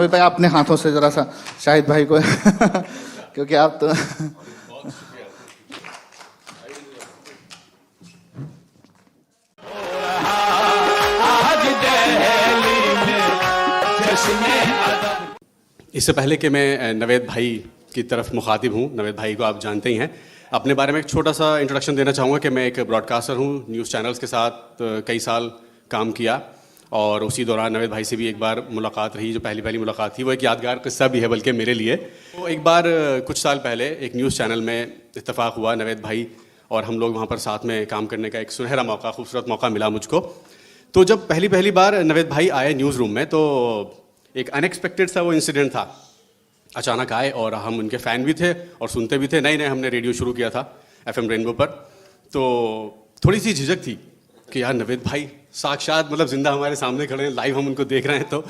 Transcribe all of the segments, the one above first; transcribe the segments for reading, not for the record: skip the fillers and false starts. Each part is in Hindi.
नवेद भाई अपने हाथों से जरा सा शाहिद भाई को क्योंकि आप तो इससे पहले कि मैं नवेद भाई की तरफ मुखातिब हूँ, नवेद भाई को आप जानते ही हैं, अपने बारे में एक छोटा सा इंट्रोडक्शन देना चाहूँगा कि मैं एक ब्रॉडकास्टर हूँ, न्यूज़ चैनल्स के साथ कई साल काम किया और उसी दौरान नवेद भाई से भी एक बार मुलाकात रही। जो पहली मुलाकात थी वो एक यादगार किस्सा भी है बल्कि मेरे लिए। तो एक बार कुछ साल पहले एक न्यूज़ चैनल में इत्तेफाक हुआ, नवेद भाई और हम लोग वहाँ पर साथ में काम करने का एक सुनहरा मौका, खूबसूरत मौका मिला मुझको। तो जब पहली बार नवेद भाई आए न्यूज़ रूम में तो एक अनएक्सपेक्टेड सा वो इंसिडेंट था। अचानक आए और हम उनके फ़ैन भी थे और सुनते भी थे। नए हमने रेडियो शुरू किया था FM रेनबो पर। तो थोड़ी सी झिझक थी कि यार नवेद भाई साक्षात मतलब जिंदा हमारे सामने खड़े हैं, लाइव हम उनको देख रहे हैं। तो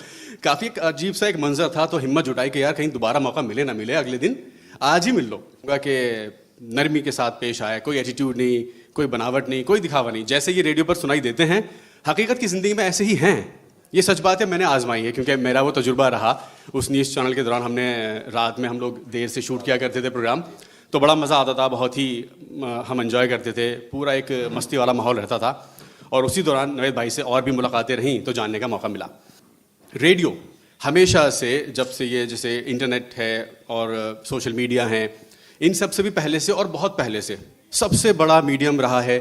काफ़ी अजीब सा एक मंजर था। तो हिम्मत जुटाई कि यार कहीं दोबारा मौका मिले ना मिले, अगले दिन आज ही मिल लो। कि नरमी के साथ पेश आया, कोई एटीट्यूड नहीं, कोई बनावट नहीं, कोई दिखावा नहीं। जैसे ये रेडियो पर सुनाई देते हैं हकीकत की ज़िंदगी में ऐसे ही हैं। ये सच बात है, मैंने आजमाई है क्योंकि मेरा वो तजुर्बा रहा। उस न्यूज़ चैनल के दौरान हमने रात में हम लोग देर से शूट किया करते थे प्रोग्राम, तो बड़ा मज़ा आता था, बहुत ही हम एंजॉय करते थे, पूरा एक मस्ती वाला माहौल रहता था। और उसी दौरान नवेद भाई से और भी मुलाकातें रहीं तो जानने का मौका मिला। रेडियो हमेशा से, जब से ये जैसे इंटरनेट है और सोशल मीडिया हैं, इन सब से भी पहले से और बहुत पहले से सबसे बड़ा मीडियम रहा है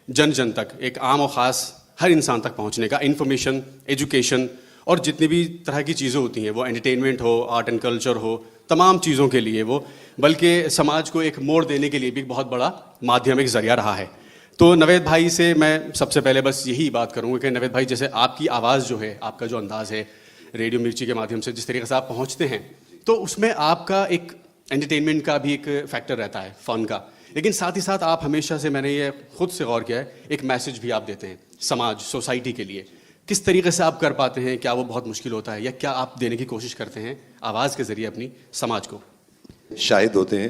जन जन तक, एक आम और ख़ास हर इंसान तक पहुंचने का। इन्फॉर्मेशन, एजुकेशन और जितनी भी तरह की चीज़ें होती हैं, वो एंटरटेनमेंट हो, आर्ट एंड कल्चर हो, तमाम चीज़ों के लिए वो, बल्कि समाज को एक मोड़ देने के लिए भी एक बहुत बड़ा माध्यम, एक ज़रिया रहा है। तो नवेद भाई से मैं सबसे पहले बस यही बात करूँगा कि नवेद भाई, जैसे आपकी आवाज़ जो है, आपका जो अंदाज़ है रेडियो मिर्ची के माध्यम से जिस तरीके से आप पहुँचते हैं, तो उसमें आपका एक एंटरटेनमेंट का भी एक फैक्टर रहता है, फ़न का। लेकिन साथ ही साथ आप हमेशा से, मैंने ये खुद से गौर किया है, एक मैसेज भी आप देते हैं समाज, सोसाइटी के लिए। किस तरीके से आप कर पाते हैं? क्या वो बहुत मुश्किल होता है या क्या आप देने की कोशिश करते हैं आवाज़ के ज़रिए अपनी समाज को? शाहिद होते हैं,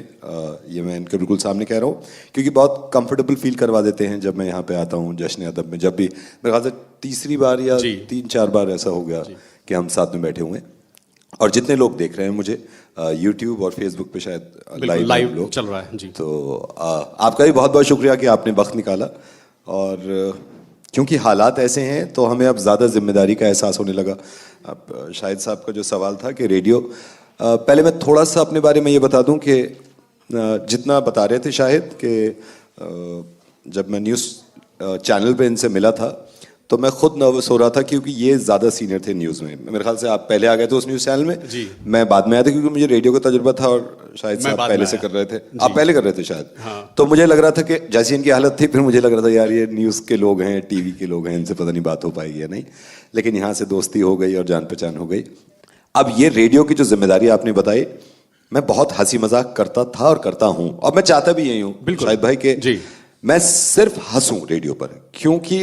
ये मैं इनके बिल्कुल सामने कह रहा हूँ, क्योंकि बहुत कंफर्टेबल फील करवा देते हैं जब मैं यहाँ पे आता हूँ जश्न अदब में। जब भी मेरे ख्याल से तीसरी बार या 3-4 बार ऐसा हो गया कि हम साथ में बैठे हुए हैं। और जितने लोग देख रहे हैं मुझे यूट्यूब और फेसबुक पे शायद लाइव चल रहा है जी, तो आपका भी बहुत बहुत शुक्रिया कि आपने वक्त निकाला। और क्योंकि हालात ऐसे हैं तो हमें अब ज़्यादा जिम्मेदारी का एहसास होने लगा। अब शाहिद साहब का जो सवाल था कि रेडियो, पहले मैं थोड़ा सा अपने बारे में ये बता दूं कि जितना बता रहे थे शाहिद कि जब मैं न्यूज़ चैनल पे इनसे मिला था तो मैं खुद नर्वस हो रहा था क्योंकि ये ज़्यादा सीनियर थे न्यूज़ में। मेरे ख्याल से आप पहले आ गए थे उस न्यूज़ चैनल में जी। मैं बाद में आया था क्योंकि मुझे रेडियो का तजुर्बा था और शायद साहब पहले से कर रहे थे। आप पहले कर रहे थे शायद। हाँ। तो मुझे लग रहा था कि जैसी इनकी हालत थी, फिर मुझे लग रहा था यार ये न्यूज़ के लोग हैं, टीवी के लोग हैं, इनसे पता नहीं बात हो पाएगी या नहीं। लेकिन यहाँ से दोस्ती हो गई और जान पहचान हो गई। अब ये रेडियो की जो जिम्मेदारी आपने बताई, मैं बहुत हंसी मजाक करता था और करता हूँ और मैं चाहता भी यही हूँ शाहिद भाई के मैं सिर्फ हंसूं रेडियो पर, क्योंकि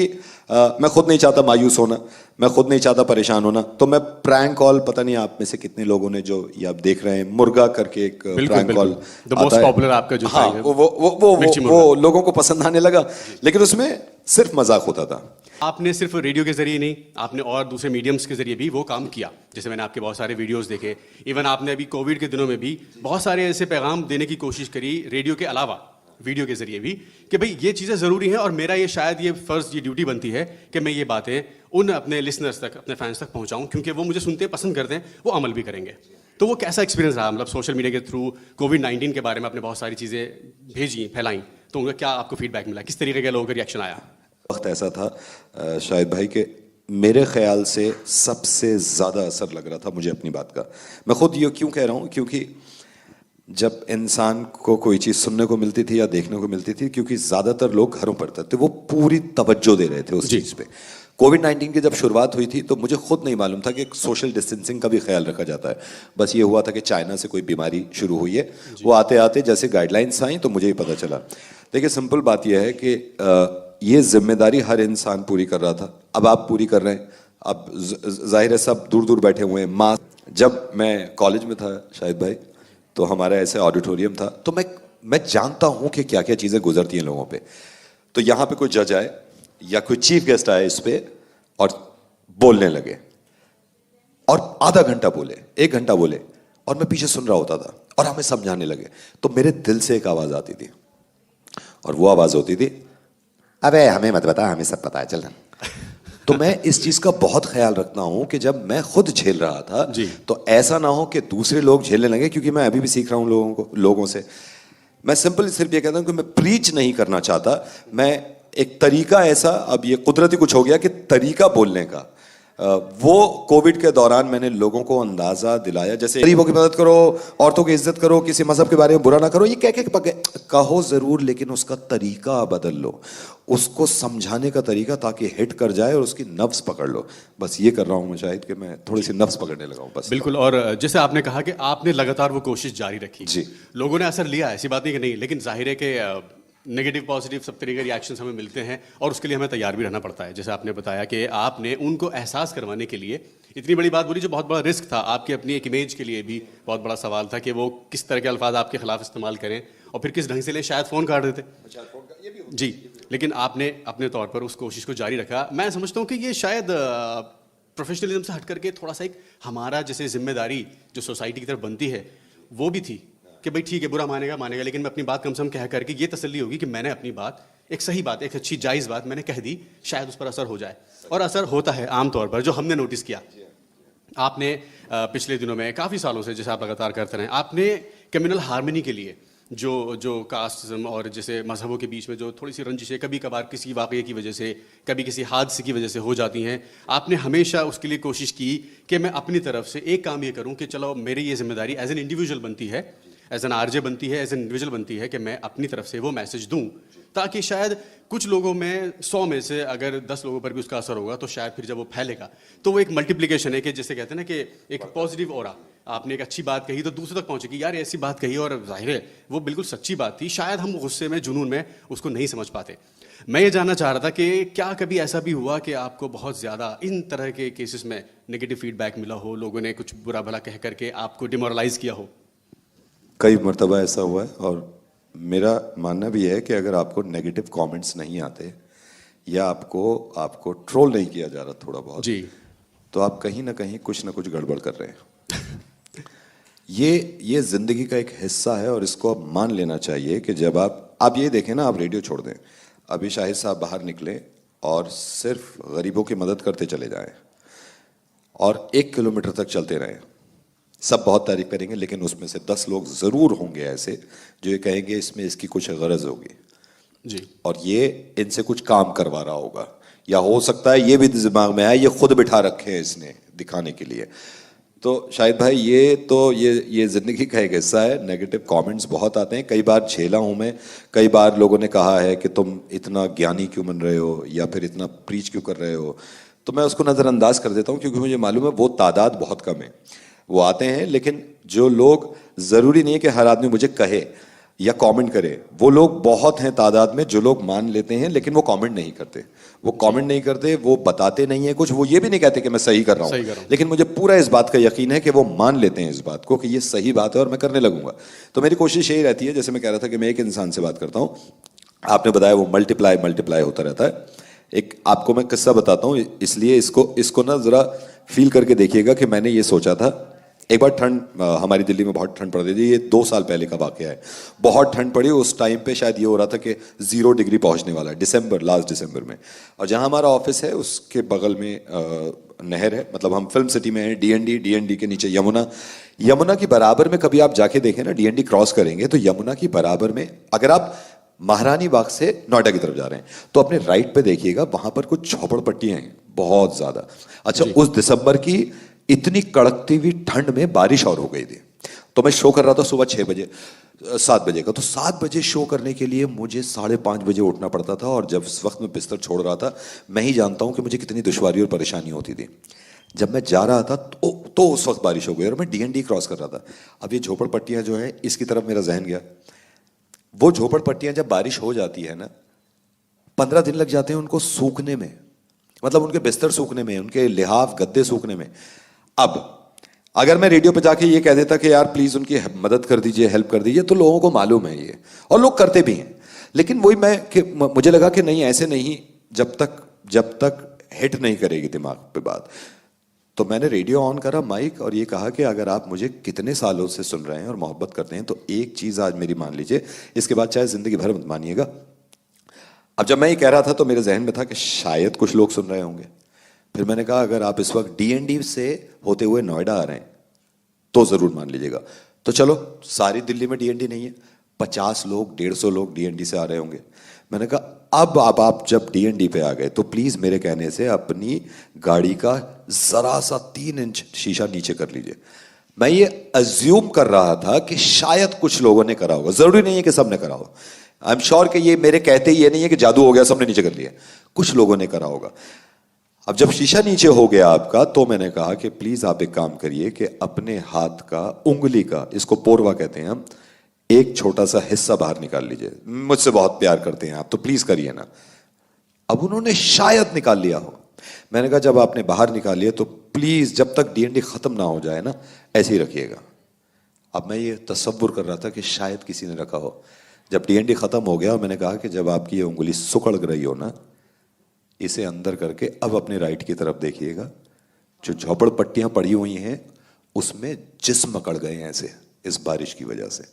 मैं खुद नहीं चाहता मायूस होना, मैं खुद नहीं चाहता परेशान होना। तो मैं प्रैंक कॉल, पता नहीं आप में से कितने लोगों ने, जो ये आप देख रहे हैं, मुर्गा करके एक प्रैंक कॉल आता है, आपका जो हाँ, वो लोगों को पसंद आने लगा, लेकिन उसमें सिर्फ मजाक होता था। आपने सिर्फ रेडियो के जरिए नहीं, आपने और दूसरे मीडियम्स के जरिए भी वो काम किया। जैसे मैंने आपके बहुत सारे वीडियोस देखे, इवन आपने अभी कोविड के दिनों में भी बहुत सारे ऐसे पैगाम देने की कोशिश करी रेडियो के अलावा, वीडियो के जरिए भी, कि भाई ये चीज़ें ज़रूरी हैं और मेरा ये शायद ये फ़र्ज़, ये ड्यूटी बनती है कि मैं ये बातें उन अपने लिसनर्स तक, अपने फैंस तक पहुंचाऊं, क्योंकि वो मुझे सुनते पसंद करते हैं, वो अमल भी करेंगे। तो वो कैसा एक्सपीरियंस रहा? मतलब सोशल मीडिया के थ्रू कोविड-19 के बारे में आपने बहुत सारी चीज़ें भेजी, फैलाई, तो उनका क्या आपको फीडबैक मिला? किस तरीके के लोगों का रिएक्शन आया? वक्त ऐसा था शाहिद भाई के मेरे ख्याल से सबसे ज़्यादा असर लग रहा था मुझे अपनी बात का। मैं खुद ये क्यों कह रहा हूँ, क्योंकि जब इंसान को कोई चीज़ सुनने को मिलती थी या देखने को मिलती थी, क्योंकि ज़्यादातर लोग घरों पर थे, वो पूरी तवज्जो दे रहे थे उस चीज़ पे। कोविड-19 की जब शुरुआत हुई थी तो मुझे खुद नहीं मालूम था कि सोशल डिस्टेंसिंग का भी ख्याल रखा जाता है। बस ये हुआ था कि चाइना से कोई बीमारी शुरू हुई है, वो आते आते जैसे गाइडलाइंस आई तो मुझे ही पता चला। देखिए सिंपल बात यह है कि ये जिम्मेदारी हर इंसान पूरी कर रहा था, अब आप पूरी कर रहे हैं। अब जाहिर है सब दूर दूर बैठे हुए हैं। मास्क, जब मैं कॉलेज में था शाहिद भाई, तो हमारा ऐसे ऑडिटोरियम था, तो मैं जानता हूं कि क्या क्या चीज़ें गुजरती हैं लोगों पे। तो यहाँ पे कोई जज आए या कोई चीफ गेस्ट आए इस पे और बोलने लगे, और आधा घंटा बोले, 1 घंटा बोले, और मैं पीछे सुन रहा होता था और हमें समझाने लगे, तो मेरे दिल से एक आवाज आती थी, और वो आवाज होती थी, अबे हमें मत बता, हमें सब पता है, चल। तो मैं इस चीज का बहुत ख्याल रखता हूं कि जब मैं खुद झेल रहा था तो ऐसा ना हो कि दूसरे लोग झेलने लगे, क्योंकि मैं अभी भी सीख रहा हूं लोगों से। मैं सिंपल सिर्फ ये कहता हूं कि मैं प्रीच नहीं करना चाहता, मैं एक तरीका ऐसा, अब ये कुदरती कुछ हो गया कि तरीका बोलने का, वो कोविड के दौरान मैंने लोगों को अंदाजा दिलाया, जैसे गरीबों की मदद करो, औरतों की इज्जत करो, किसी मजहब के बारे में बुरा ना करो, ये कहो जरूर, लेकिन उसका तरीका बदल लो, उसको समझाने का तरीका, ताकि हिट कर जाए और उसकी नफ्स पकड़ लो। बस ये कर रहा हूं मैं, शायद कि मैं थोड़ी सी नफ्स पकड़ने लगा हूं बस। बिल्कुल। और जैसे आपने कहा कि आपने लगातार वो कोशिश जारी रखी जी, लोगों ने असर लिया, ऐसी बात नहीं कि नहीं, लेकिन जाहिर है कि नेगेटिव पॉजिटिव सब तरीके के रिएक्शंस हमें मिलते हैं और उसके लिए हमें तैयार भी रहना पड़ता है। जैसे आपने बताया कि आपने उनको एहसास करवाने के लिए इतनी बड़ी बात बोली, जो बहुत बड़ा रिस्क था आपकी अपनी एक इमेज के लिए भी, बहुत बड़ा सवाल था कि वो किस तरह के अल्फाज आपके खिलाफ इस्तेमाल करें और फिर किस ढंग से ले, शायद फ़ोन काट देते जी, लेकिन आपने अपने तौर पर उस कोशिश को जारी रखा। मैं समझता हूँ कि ये शायद प्रोफेशनलिज्म से हट करके थोड़ा सा एक हमारा जैसे जिम्मेदारी जो सोसाइटी की तरफ बनती है वो भी थी कि भाई ठीक है, बुरा मानेगा, लेकिन मैं अपनी बात कम से कम कह करके ये तसल्ली होगी कि मैंने अपनी बात, एक सही बात, एक अच्छी जायज़ बात मैंने कह दी, शायद उस पर असर हो जाए। और असर होता है आमतौर पर, जो हमने नोटिस किया। आपने पिछले दिनों में, काफ़ी सालों से जैसे आप लगातार करते रहे, आपने कम्युनल हार्मनी के लिए जो कास्टिज्म और जैसे मजहबों के बीच में जो थोड़ी सी रंजिशें कभी कभार किसी वाक़ये की वजह से, कभी किसी हादसे की वजह से हो जाती हैं, आपने हमेशा उसके लिए कोशिश की कि मैं अपनी तरफ से एक काम ये करूं कि चलो मेरी ये जिम्मेदारी एज एन इंडिविजुअल बनती है, एज एन आरजे बनती है, एज एन इंडिविजुअल बनती है कि मैं अपनी तरफ से वो मैसेज दूं, ताकि शायद कुछ लोगों में, 100 में से अगर 10 लोगों पर भी उसका असर होगा तो शायद फिर जब वो फैलेगा तो वो एक मल्टीप्लिकेशन है, कि जैसे कहते हैं ना कि एक पॉजिटिव ऑरा, आपने एक अच्छी बात कही तो दूसरे तक पहुंचेगी, यार ऐसी बात कही और जाहिर है वो बिल्कुल सच्ची बात थी, शायद हम गुस्से में, जुनून में उसको नहीं समझ पाते। मैं ये जानना चाह रहा था कि क्या कभी ऐसा भी हुआ कि आपको बहुत ज़्यादा इन तरह के केसेस में नेगेटिव फीडबैक मिला हो, लोगों ने कुछ बुरा भला कह करके आपको डिमोरलाइज किया हो? कई मर्तबा ऐसा हुआ है, और मेरा मानना भी है कि अगर आपको नेगेटिव कमेंट्स नहीं आते या आपको ट्रोल नहीं किया जा रहा थोड़ा बहुत जी, तो आप कहीं ना कहीं कुछ ना कुछ गड़बड़ कर रहे हैं। ये जिंदगी का एक हिस्सा है, और इसको अब मान लेना चाहिए कि जब आप ये देखें ना, आप रेडियो छोड़ दें, अभी शाहिद साहब बाहर निकले और सिर्फ गरीबों की मदद करते चले जाएं और 1 किलोमीटर तक चलते रहें, सब बहुत तारीफ करेंगे, लेकिन उसमें से 10 लोग जरूर होंगे ऐसे जो ये कहेंगे इसमें इसकी कुछ गरज होगी जी, और ये इनसे कुछ काम करवा रहा होगा, या हो सकता है ये भी दिमाग में आए ये खुद बिठा रखे हैं इसने दिखाने के लिए। तो शाहिद भाई ये जिंदगी का एक हिस्सा है, नेगेटिव कमेंट्स बहुत आते हैं, कई बार झेला हूं मैं, कई बार लोगों ने कहा है कि तुम इतना ज्ञानी क्यों बन रहे हो या फिर इतना प्रीच क्यों कर रहे हो, तो मैं उसको नज़रअंदाज कर देता हूं, क्योंकि मुझे मालूम है वो तादाद बहुत कम है, वो आते हैं, लेकिन जो लोग, ज़रूरी नहीं है कि हर आदमी मुझे कहे या कमेंट करे, वो लोग बहुत हैं तादाद में जो लोग मान लेते हैं लेकिन वो कमेंट नहीं करते, वो बताते नहीं है कुछ, वो ये भी नहीं कहते कि मैं सही कर रहा हूँ, लेकिन मुझे पूरा इस बात का यकीन है कि वो मान लेते हैं इस बात को कि ये सही बात है और मैं करने लगूंगा। तो मेरी कोशिश यही रहती है, जैसे मैं कह रहा था कि मैं एक इंसान से बात करता हूँ, आपने बताया वो मल्टीप्लाई होता रहता है। एक आपको मैं किस्सा बताता हूँ, इसलिए इसको ना जरा फील करके देखिएगा कि मैंने ये सोचा था। एक बार हमारी दिल्ली में बहुत ठंड पड़ रही थी, ये 2 साल पहले का वाकया है, बहुत ठंड पड़ी, उस टाइम पे शायद ये हो रहा था कि 0 डिग्री पहुंचने वाला है, लास्ट दिसंबर में, और जहां हमारा ऑफिस है उसके बगल में नहर है, मतलब हम फिल्म सिटी में है, डीएनडी के नीचे यमुना की बराबर में, कभी आप जाके देखें ना, डीएनडी क्रॉस करेंगे तो यमुना की बराबर में, अगर आप महारानी बाग से नोएडा की तरफ जा रहे हैं तो अपने राइट पे देखिएगा, वहां पर कुछ झोपड़पट्टियां हैं बहुत ज्यादा। अच्छा, उस दिसंबर की इतनी कड़कती हुई ठंड में बारिश और हो गई थी, तो मैं शो कर रहा था सुबह 7 बजे का, तो 7 बजे शो करने के लिए मुझे 5:30 बजे उठना पड़ता था, और जब उस वक्त मैं बिस्तर छोड़ रहा था, मैं ही जानता हूं कि मुझे कितनी दुश्वारी और परेशानी होती थी। जब मैं जा रहा था तो उस वक्त बारिश हो गई और मैं डीएनडी क्रॉस कर रहा था। अब ये झोपड़पट्टियां जो है, इसकी तरफ मेरा जहन गया, वो झोपड़पट्टियां जब बारिश हो जाती है ना, 15 दिन लग जाते हैं उनको सूखने में, मतलब उनके बिस्तर सूखने में, उनके लिहाफ गद्दे सूखने में। अब अगर मैं रेडियो पे जाके ये कह देता कि यार प्लीज उनकी मदद कर दीजिए, हेल्प कर दीजिए, तो लोगों को मालूम है ये, और लोग करते भी हैं, लेकिन वही मुझे लगा कि नहीं, ऐसे नहीं, जब तक हिट नहीं करेगी दिमाग पे बात। तो मैंने रेडियो ऑन करा, माइक, और ये कहा कि अगर आप मुझे कितने सालों से सुन रहे हैं और मोहब्बत करते हैं तो एक चीज़ आज मेरी मान लीजिए, इसके बाद चाहे ज़िंदगी भर मत मानिएगा। अब जब मैं ये कह रहा था तो मेरे जहन में था कि शायद कुछ लोग सुन रहे होंगे। फिर मैंने कहा अगर आप इस वक्त डीएनडी से होते हुए नोएडा आ रहे हैं तो ज़रूर मान लीजिएगा। तो चलो, सारी दिल्ली में डीएनडी नहीं है, 50 लोग 150 लोग डीएनडी से आ रहे होंगे। मैंने कहा अब आप जब डीएनडी पे आ गए तो प्लीज़ मेरे कहने से अपनी गाड़ी का ज़रा सा 3 इंच शीशा नीचे कर लीजिए। मैं ये अज्यूम कर रहा था कि शायद कुछ लोगों ने करा होगा, ज़रूरी नहीं है कि सबने करा हो। आई एम श्योर कि ये मेरे कहते ही ये नहीं है कि जादू हो गया सबने नीचे कर लिया, कुछ लोगों ने करा होगा। अब जब शीशा नीचे हो गया आपका तो मैंने कहा कि प्लीज़ आप एक काम करिए कि अपने हाथ का, उंगली का, इसको पोरवा कहते हैं हम, एक छोटा सा हिस्सा बाहर निकाल लीजिए। मुझसे बहुत प्यार करते हैं आप तो प्लीज करिए ना। अब उन्होंने शायद निकाल लिया हो। मैंने कहा जब आपने बाहर निकाल लिया तो प्लीज जब तक डीएनडी खत्म ना हो जाए ना, ऐसे ही रखिएगा। अब मैं ये तसव्वुर कर रहा था कि शायद किसी ने रखा हो। जब डीएनडी खत्म हो गया और मैंने कहा कि जब आपकी ये उंगली सुकड़ रही हो ना, इसे अंदर करके अब अपने राइट की तरफ देखिएगा। जो झोपड़पट्टियां पड़ी हुई हैं उसमें जिस्म अकड़ गए हैं ऐसे इस बारिश की वजह से।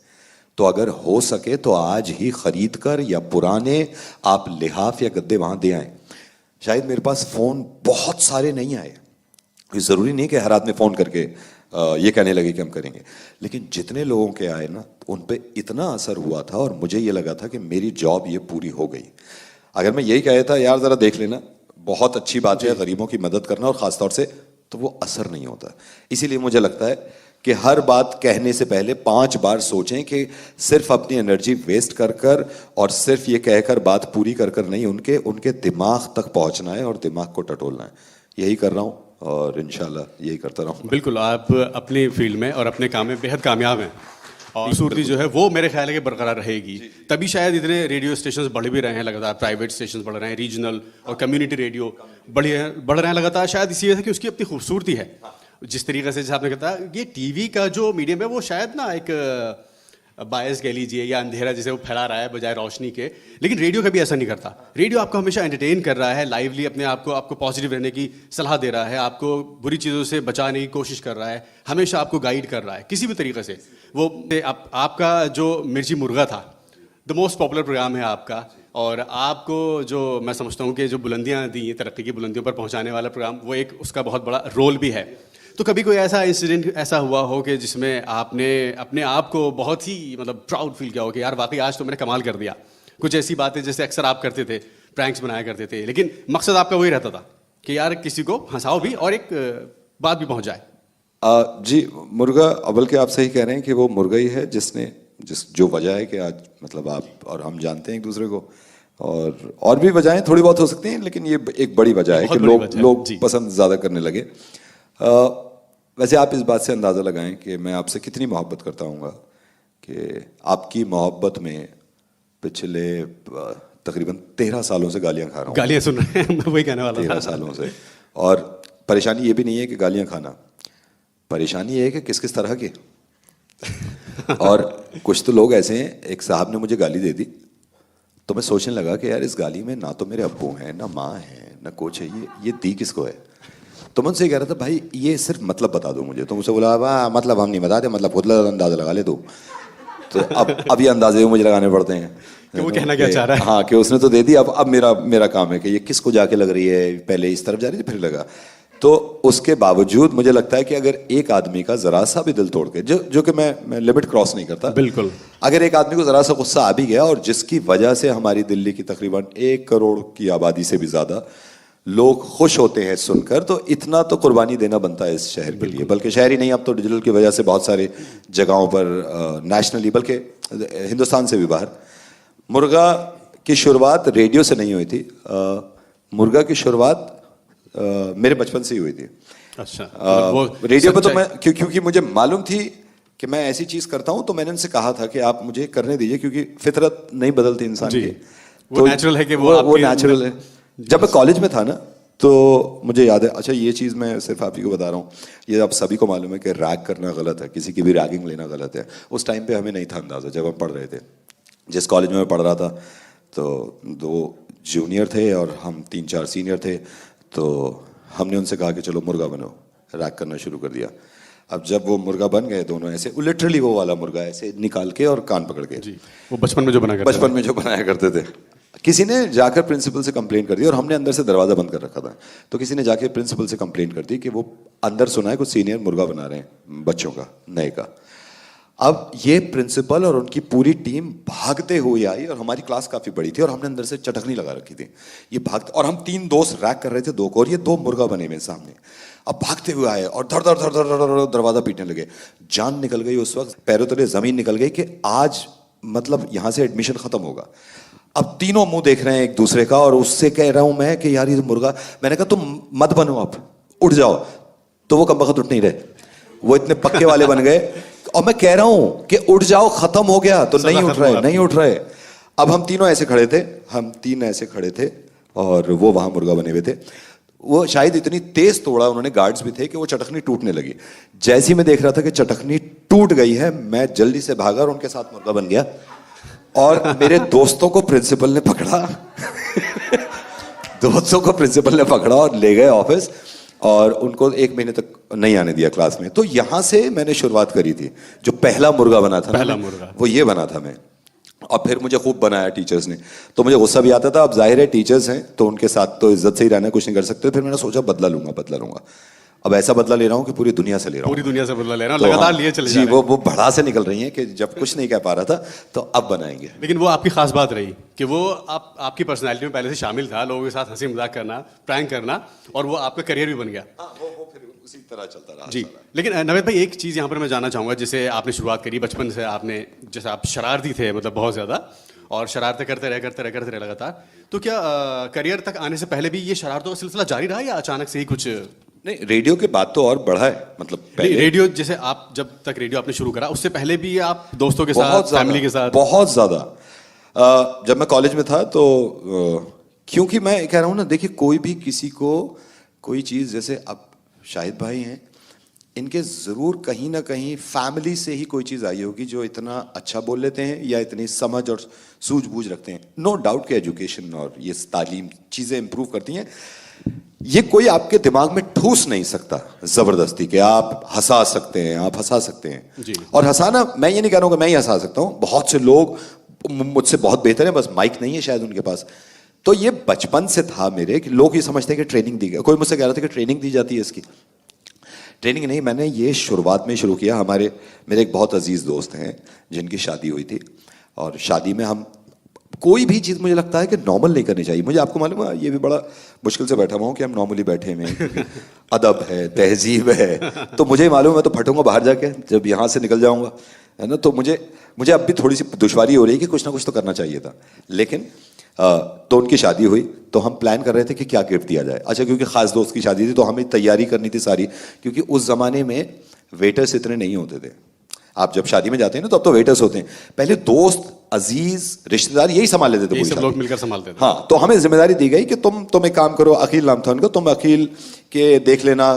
तो अगर हो सके तो आज ही खरीद कर या पुराने आप लिहाफ या गद्दे वहां दे आए। शायद मेरे पास फोन बहुत सारे नहीं आए, जरूरी नहीं कि हर आदमी फोन करके ये कहने लगे कि हम करेंगे, लेकिन जितने लोगों के आए ना उन पे इतना असर हुआ था और मुझे ये लगा था कि मेरी जॉब ये पूरी हो गई। अगर मैं यही कहता यार जरा देख लेना, बहुत अच्छी बात है गरीबों की मदद करना और खासतौर से, तो वो असर नहीं होता। इसीलिए मुझे लगता है कि हर बात कहने से पहले 5 बार सोचें कि सिर्फ अपनी एनर्जी वेस्ट कर कर और सिर्फ ये कहकर बात पूरी कर कर नहीं, उनके दिमाग तक पहुंचना है और दिमाग को टटोलना है। यही कर रहा हूँ और इंशाल्लाह यही करता रहूँ। बिल्कुल, आप अपनी फील्ड में और अपने काम में बेहद कामयाब हैं और सूरती जो है वो मेरे ख्याल है कि बरकरार रहेगी। तभी शायद इतने रेडियो स्टेशन बढ़ भी रहे हैं लगातार, प्राइवेट स्टेशन बढ़ रहे हैं, रीजनल और कम्युनिटी रेडियो बढ़ रहे हैं लगातार। शायद इसी वजह से कि उसकी अपनी खूबसूरती है। जिस तरीके से जैसे आपने कहा ये टीवी का जो मीडियम है वो शायद ना एक बायस कह लीजिए या अंधेरा जिसे वो फैला रहा है बजाय रोशनी के, लेकिन रेडियो कभी ऐसा नहीं करता। रेडियो आपको हमेशा एंटरटेन कर रहा है, लाइवली अपने आपको पॉजिटिव रहने की सलाह दे रहा है, आपको बुरी चीज़ों से बचाने की कोशिश कर रहा है, हमेशा आपको गाइड कर रहा है किसी भी तरीके से। वो आपका जो मिर्ची मुर्गा था, द मोस्ट पॉपुलर प्रोग्राम है आपका, और आपको जो मैं समझता हूँ कि जो बुलंदियाँ दी हैं, तरक्की की बुलंदियों पर पहुँचाने वाला प्रोग्राम, वो एक उसका बहुत बड़ा रोल भी है। तो कभी कोई ऐसा इंसिडेंट ऐसा हुआ हो कि जिसमें आपने अपने आप को बहुत ही मतलब प्राउड फील किया हो कि यार वाकई आज तो मैंने कमाल कर दिया? कुछ ऐसी बातें जैसे अक्सर आप करते थे, प्रैंक्स बनाया करते थे, लेकिन मकसद आपका वही रहता था कि यार किसी को हंसाओ भी और एक बात भी पहुंच जाए। जी, मुर्गा अव्वल के आप सही कह रहे हैं कि वो मुर्गा ही है जो वजह है कि आज मतलब आप और हम जानते हैं एक दूसरे को, और भी वजहें थोड़ी बहुत हो सकती हैं, लेकिन ये एक बड़ी वजह है कि लोग पसंद ज़्यादा करने लगे। वैसे आप इस बात से अंदाज़ा लगाएं कि मैं आपसे कितनी मोहब्बत करता हूँ कि आपकी मोहब्बत में पिछले तकरीबन 13 सालों से गालियाँ खा रहा हूँ। गालियाँ सुन रहे हैं, मैं वही कहने वाला था। 13 सालों से। और परेशानी ये भी नहीं है कि गालियाँ खाना, परेशानी ये है कि किस किस तरह की। और कुछ तो लोग ऐसे हैं, एक साहब ने मुझे गाली दे दी तो मैं सोचने लगा कि यार इस गाली में ना तो मेरे अब्बू हैं, ना माँ है, ना कुछ है, ये दी किसको है। तो मैं उनसे कह रहा था भाई ये सिर्फ मतलब बता दो मुझे। तो मुझसे बोला वाह मतलब हम नहीं बताते, मतलब खुद अंदाजा लगा ले तू। तो अब ये अंदाजे मुझे लगाने पड़ते हैं कि वो कहना क्या चाह रहा है। हाँ, कि उसने तो दे दी, अब मेरा काम है कि ये किसको जाके लग रही है, पहले इस तरफ जा रही थी फिर लगा। तो उसके बावजूद मुझे लगता है कि अगर एक आदमी का जरा सा भी दिल तोड़ के, जो कि मैं लिमिट क्रॉस नहीं करता, बिल्कुल, अगर एक आदमी को जरा सा गुस्सा आ भी गया और जिसकी वजह से हमारी दिल्ली की तकरीबन 1 करोड़ की आबादी से भी ज्यादा लोग खुश होते हैं सुनकर, तो इतना तो कुर्बानी देना बनता है इस शहर के लिए। बल्कि शहर ही नहीं, अब तो डिजिटल की वजह से बहुत सारे जगहों पर नेशनली बल्कि हिंदुस्तान से भी बाहर। मुर्गा की शुरुआत रेडियो से नहीं हुई थी, मुर्गा की शुरुआत मेरे बचपन से ही हुई थी। अच्छा, रेडियो पे तो मैं क्योंकि मुझे मालूम थी कि मैं ऐसी चीज करता हूं, तो मैंने उनसे कहा था कि आप मुझे करने दीजिए, क्योंकि फितरत नहीं बदलती इंसान की, वो नेचुरल है कि वो नेचुरल है। जब मैं कॉलेज में था ना तो मुझे याद है, अच्छा ये चीज़ मैं सिर्फ आप ही को बता रहा हूँ, ये आप सभी को मालूम है कि रैग करना गलत है, किसी की भी रैगिंग लेना गलत है। उस टाइम पे हमें नहीं था अंदाज़ा, जब हम पढ़ रहे थे। जिस कॉलेज में मैं पढ़ रहा था तो 2 जूनियर थे और हम 3-4 सीनियर थे, तो हमने उनसे कहा कि चलो मुर्गा बनो। रैक करना शुरू कर दिया। अब जब वो मुर्गा बन गए दोनों ऐसे, लिटरली वो वाला मुर्गा ऐसे निकाल के और कान पकड़ के, जी, वो बचपन में जो बना करते बचपन में जो बनाया करते थे। किसी ने जाकर प्रिंसिपल से कंप्लेंट कर दी, और हमने अंदर से दरवाजा बंद कर रखा था, तो किसी ने जाके प्रिंसिपल से कंप्लेंट कर दी कि वो अंदर सुना है कुछ सीनियर मुर्गा बना रहे हैं बच्चों का, नए का। अब ये प्रिंसिपल और उनकी पूरी टीम भागते हुए आई, और हमारी क्लास काफी बड़ी थी और हमने अंदर से चटकनी लगा रखी थी। ये भागते, और हम 3 दोस्त रैक कर रहे थे 2 को, और ये 2 मुर्गा बने हुए सामने। अब भागते हुए आए और धड़ धड़ धड़ धड़ धड़ दरवाजा पीटने लगे। जान निकल गई उस वक्त, पैरों तले जमीन निकल गई कि आज मतलब यहां से एडमिशन खत्म होगा। अब तीनों मुंह देख रहे हैं एक दूसरे का, और उससे कह रहा हूं मैं कि यार ये मुर्गा, मैंने कहा तुम मत बनो, अब उठ जाओ, तो वो कमबख्त उठ नहीं रहे, वो इतने पक्के वाले बन गए। और मैं कह रहा हूं कि उठ जाओ, खत्म हो गया, तो नहीं उठ रहे, नहीं उठ रहे। अब हम तीनों ऐसे खड़े थे, हम 3 ऐसे खड़े थे, और वो वहां मुर्गा बने हुए थे। वो शायद इतनी तेज तोड़ा, उन्होंने गार्ड्स भी थे, कि वो चटकनी टूटने लगी। जैसे ही मैं देख रहा था कि चटकनी टूट गई है, मैं जल्दी से भागा और उनके साथ मुर्गा बन गया। और मेरे दोस्तों को प्रिंसिपल ने पकड़ा दोस्तों को प्रिंसिपल ने पकड़ा और ले गए ऑफिस, और उनको 1 महीने तक नहीं आने दिया क्लास में। तो यहां से मैंने शुरुआत करी थी। जो पहला मुर्गा बना था, पहला मुर्गा वो ये बना था मैं। और फिर मुझे खूब बनाया टीचर्स ने, तो मुझे गुस्सा भी आता था। अब जाहिर है टीचर्स हैं तो उनके साथ तो इज्जत से ही रहना, कुछ नहीं कर सकते। फिर मैंने सोचा बदला लूंगा। अब ऐसा बदला ले रहा हूँ कि पूरी दुनिया से ले रहा हूँ, पूरी दुनिया से बदला ले रहा हूं, लगातार लिए चले जा रहे हैं। वो भड़ा से निकल रही हैं कि जब कुछ नहीं कह पा रहा था तो अब बनाएंगे। लेकिन वो आपकी खास बात रही कि वो आपकी पर्सनैलिटी में पहले से शामिल था, लोगों के साथ हंसी मजाक करना, प्रैंक करना, और वो आपका करियर भी बन गया। वो फिर उसी तरह चलता रहा जी। लेकिन नवेद भाई, एक चीज़ यहाँ पर मैं जानना चाहूँगा, जैसे आपने शुरुआत करी बचपन से, आपने जैसे आप शरारती थे, मतलब बहुत ज़्यादा, और शरारतें करते रहे लगातार, तो क्या करियर तक आने से पहले भी ये शरारतों का सिलसिला जारी रहा, या अचानक से ही कुछ? नहीं, रेडियो के बाद तो और बढ़ा है, मतलब पहले रेडियो, जैसे आप जब तक रेडियो आपने शुरू करा, उससे पहले भी आप दोस्तों के साथ, फैमिली के साथ? बहुत ज्यादा। जब मैं कॉलेज में था तो क्योंकि मैं कह रहा हूँ ना, देखिए कोई भी किसी को कोई चीज़, जैसे अब शाहिद भाई हैं, इनके ज़रूर कहीं ना कहीं फैमिली से ही कोई चीज़ आई होगी जो इतना अच्छा बोल लेते हैं, या इतनी समझ और सूझबूझ रखते हैं। नो डाउट कि एजुकेशन और ये तालीम चीज़ें इंप्रूव करती हैं। ये कोई आपके दिमाग में ठूस नहीं सकता जबरदस्ती कि आप हंसा सकते हैं, जी। और हंसाना, मैं ये नहीं कह रहा हूं कि मैं ही हंसा सकता हूं, बहुत से लोग मुझसे बहुत बेहतर हैं, बस माइक नहीं है शायद उनके पास। तो ये बचपन से था मेरे, कि लोग ये समझते हैं कि ट्रेनिंग दी गई। कोई मुझसे कह रहा था कि ट्रेनिंग दी जाती है इसकी। ट्रेनिंग नहीं, मैंने ये शुरुआत में शुरू किया। मेरे एक बहुत अजीज दोस्त हैं जिनकी शादी हुई थी, और शादी में हम कोई भी चीज़, मुझे लगता है कि नॉर्मल नहीं करनी चाहिए। मुझे आपको मालूम है, ये भी बड़ा मुश्किल से बैठा हुआ हूँ कि हम नॉर्मली बैठे हैं, अदब है, तहजीब है। तो मुझे मालूम है, मैं तो फटूंगा बाहर जाके जब यहाँ से निकल जाऊँगा, है ना। तो मुझे अब भी थोड़ी सी दुश्वारी हो रही है कि कुछ ना कुछ तो करना चाहिए था। लेकिन तो उनकी शादी हुई, तो हम प्लान कर रहे थे कि क्या गिफ्ट दिया जाए। अच्छा, क्योंकि खास दोस्त की शादी थी तो हमें तैयारी करनी थी सारी, क्योंकि उस ज़माने में वेटर्स इतने नहीं होते थे। आप जब शादी में जाते हैं ना, तो अब तो वेटर्स होते हैं। पहले दोस्त, अजीज, रिश्तेदार यही संभाल लेते थे, सब लोग मिलकर संभालते थे। हाँ, तो हमें जिम्मेदारी दी गई कि तुम एक काम करो। अकील नाम था उनका, तुम अकील के देख लेना,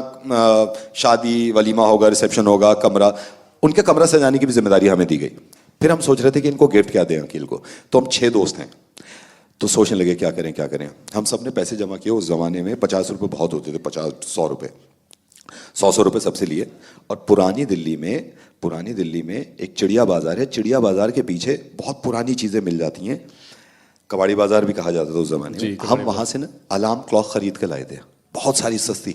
शादी वलीमा होगा, रिसेप्शन होगा, कमरा, उनके कमरा सजाने की भी जिम्मेदारी हमें दी गई। फिर हम सोच रहे थे कि इनको गिफ्ट क्या दें अकील को। तो हम 6 दोस्त हैं, तो सोचने लगे क्या करें। हम सब ने पैसे जमा किए। उस जमाने में 50 रुपये बहुत होते थे, 50-100 रुपये, 100 रुपये सबसे लिए। और पुरानी दिल्ली में एक चिड़िया बाजार है। चिड़िया बाजार के पीछे बहुत पुरानी चीज़ें मिल जाती हैं, कबाड़ी बाजार भी कहा जाता था उस जमाने में। हम वहाँ से ना अलार्म क्लॉक खरीद के लाए थे, बहुत सारी सस्ती,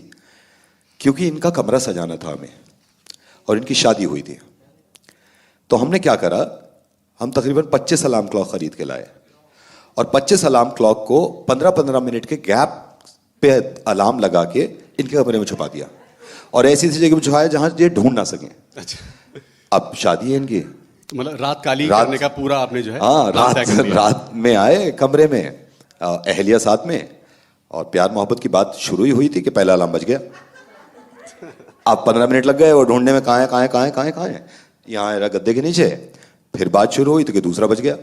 क्योंकि इनका कमरा सजाना था हमें, और इनकी शादी हुई थी। तो हमने क्या करा, हम तकरीबन 25 अलार्म क्लॉक खरीद के लाए, और 25 अलार्म क्लॉक को 15-15 मिनट के गैप पे अलार्म लगा के इनके कमरे में छुपा दिया, और ऐसी जगह में छुपाया जहां ये ढूंढ ना सकें। अच्छा। अब शादी है इनकी, मतलब रात काली करने का पूरा आपने जो है, हाँ, रात में आए कमरे में, अहलिया साथ में, और प्यार मोहब्बत की बात शुरू ही हुई थी कि पहला अलार्म बज गया। अब 15 मिनट लग गए और ढूंढने में, कहाँ है, यहाँ आया गद्दे के नीचे। फिर बात शुरू हुई तो कि दूसरा बज गया।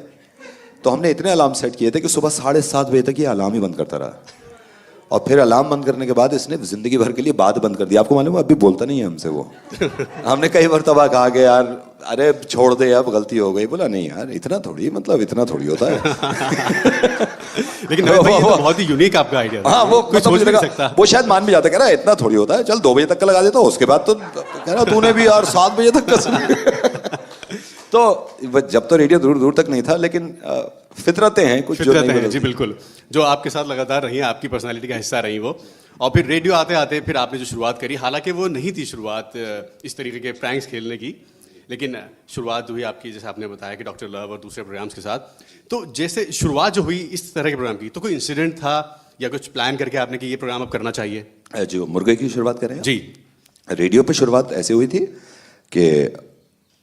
तो हमने इतने अलार्म सेट किए थे कि सुबह 7:30 बजे तक ये अलार्म ही बंद करता रहा, और फिर अलार्म बंद करने के बाद इसने जिंदगी भर के लिए बात बंद कर दी। आपको मालूम है, अभी बोलता नहीं है हमसे वो। हमने कई मरतबा कहा कि यार अरे छोड़ दे, अब गलती हो गई। बोला नहीं यार, इतना थोड़ी, मतलब इतना थोड़ी होता है। लेकिन नवेद भाई ये तो बहुत ही यूनिक आपका आइडिया था। हाँ, वो कोई मतलब सोच मुझे नहीं लगा, सकता। वो शायद मान भी जाता, कह रहा है इतना थोड़ी होता है, चल 2 बजे तक का लगा देता हूँ, उसके बाद तो कह रहा तूने भी यार 7 बजे तक का। तो जब तो रेडियो दूर दूर तक नहीं था, लेकिन फितरतें हैं कुछ जो फितरत नहीं है जी, बदलती। बिल्कुल, जो आपके साथ लगातार रही, आपकी पर्सनालिटी का हिस्सा रही वो। और फिर रेडियो आते आते फिर आपने जो शुरुआत करी, हालांकि वो नहीं थी शुरुआत इस तरीके के प्रैंक्स खेलने की, लेकिन शुरुआत हुई आपकी, जैसे आपने बताया कि डॉक्टर लव और दूसरे प्रोग्राम्स के साथ। तो जैसे शुरुआत जो हुई इस तरह के प्रोग्राम की, तो कोई इंसिडेंट था या कुछ प्लान करके आपने कि ये प्रोग्राम अब करना चाहिए? जो मुर्गे की शुरुआत करें जी, रेडियो पे शुरुआत ऐसे हुई थी कि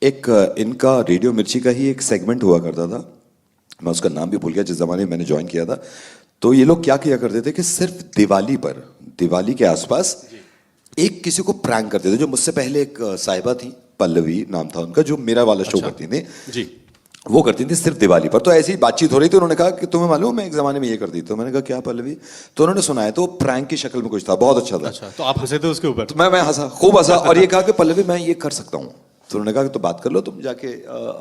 एक इनका रेडियो मिर्ची का ही एक सेगमेंट हुआ करता था, मैं उसका नाम भी भूल गया, जिस जमाने में मैंने ज्वाइन किया था। तो ये लोग क्या किया करते थे कि सिर्फ दिवाली पर, दिवाली के आसपास एक किसी को प्रैंक करते थे। जो मुझसे पहले एक साहिबा थी, पल्लवी नाम था उनका, जो मेरा वाला शो करती थी जी, वो करती थी सिर्फ दिवाली पर। तो ऐसी बातचीत हो रही थी, उन्होंने कहा कि तुम्हें मालूम मैं एक जमाने में ये करती थी। तो मैंने कहा क्या पल्लवी? तो उन्होंने सुनाया, तो प्रैंक की शक्ल में कुछ था, बहुत अच्छा था। अच्छा, तो आप हंसे थे उसके ऊपर? तो मैं हंसा, खूब हंसा, और ये कहा कि पल्लवी मैं ये कर सकता हूँ। तो उन्होंने कहा कि तो बात कर लो तुम जाके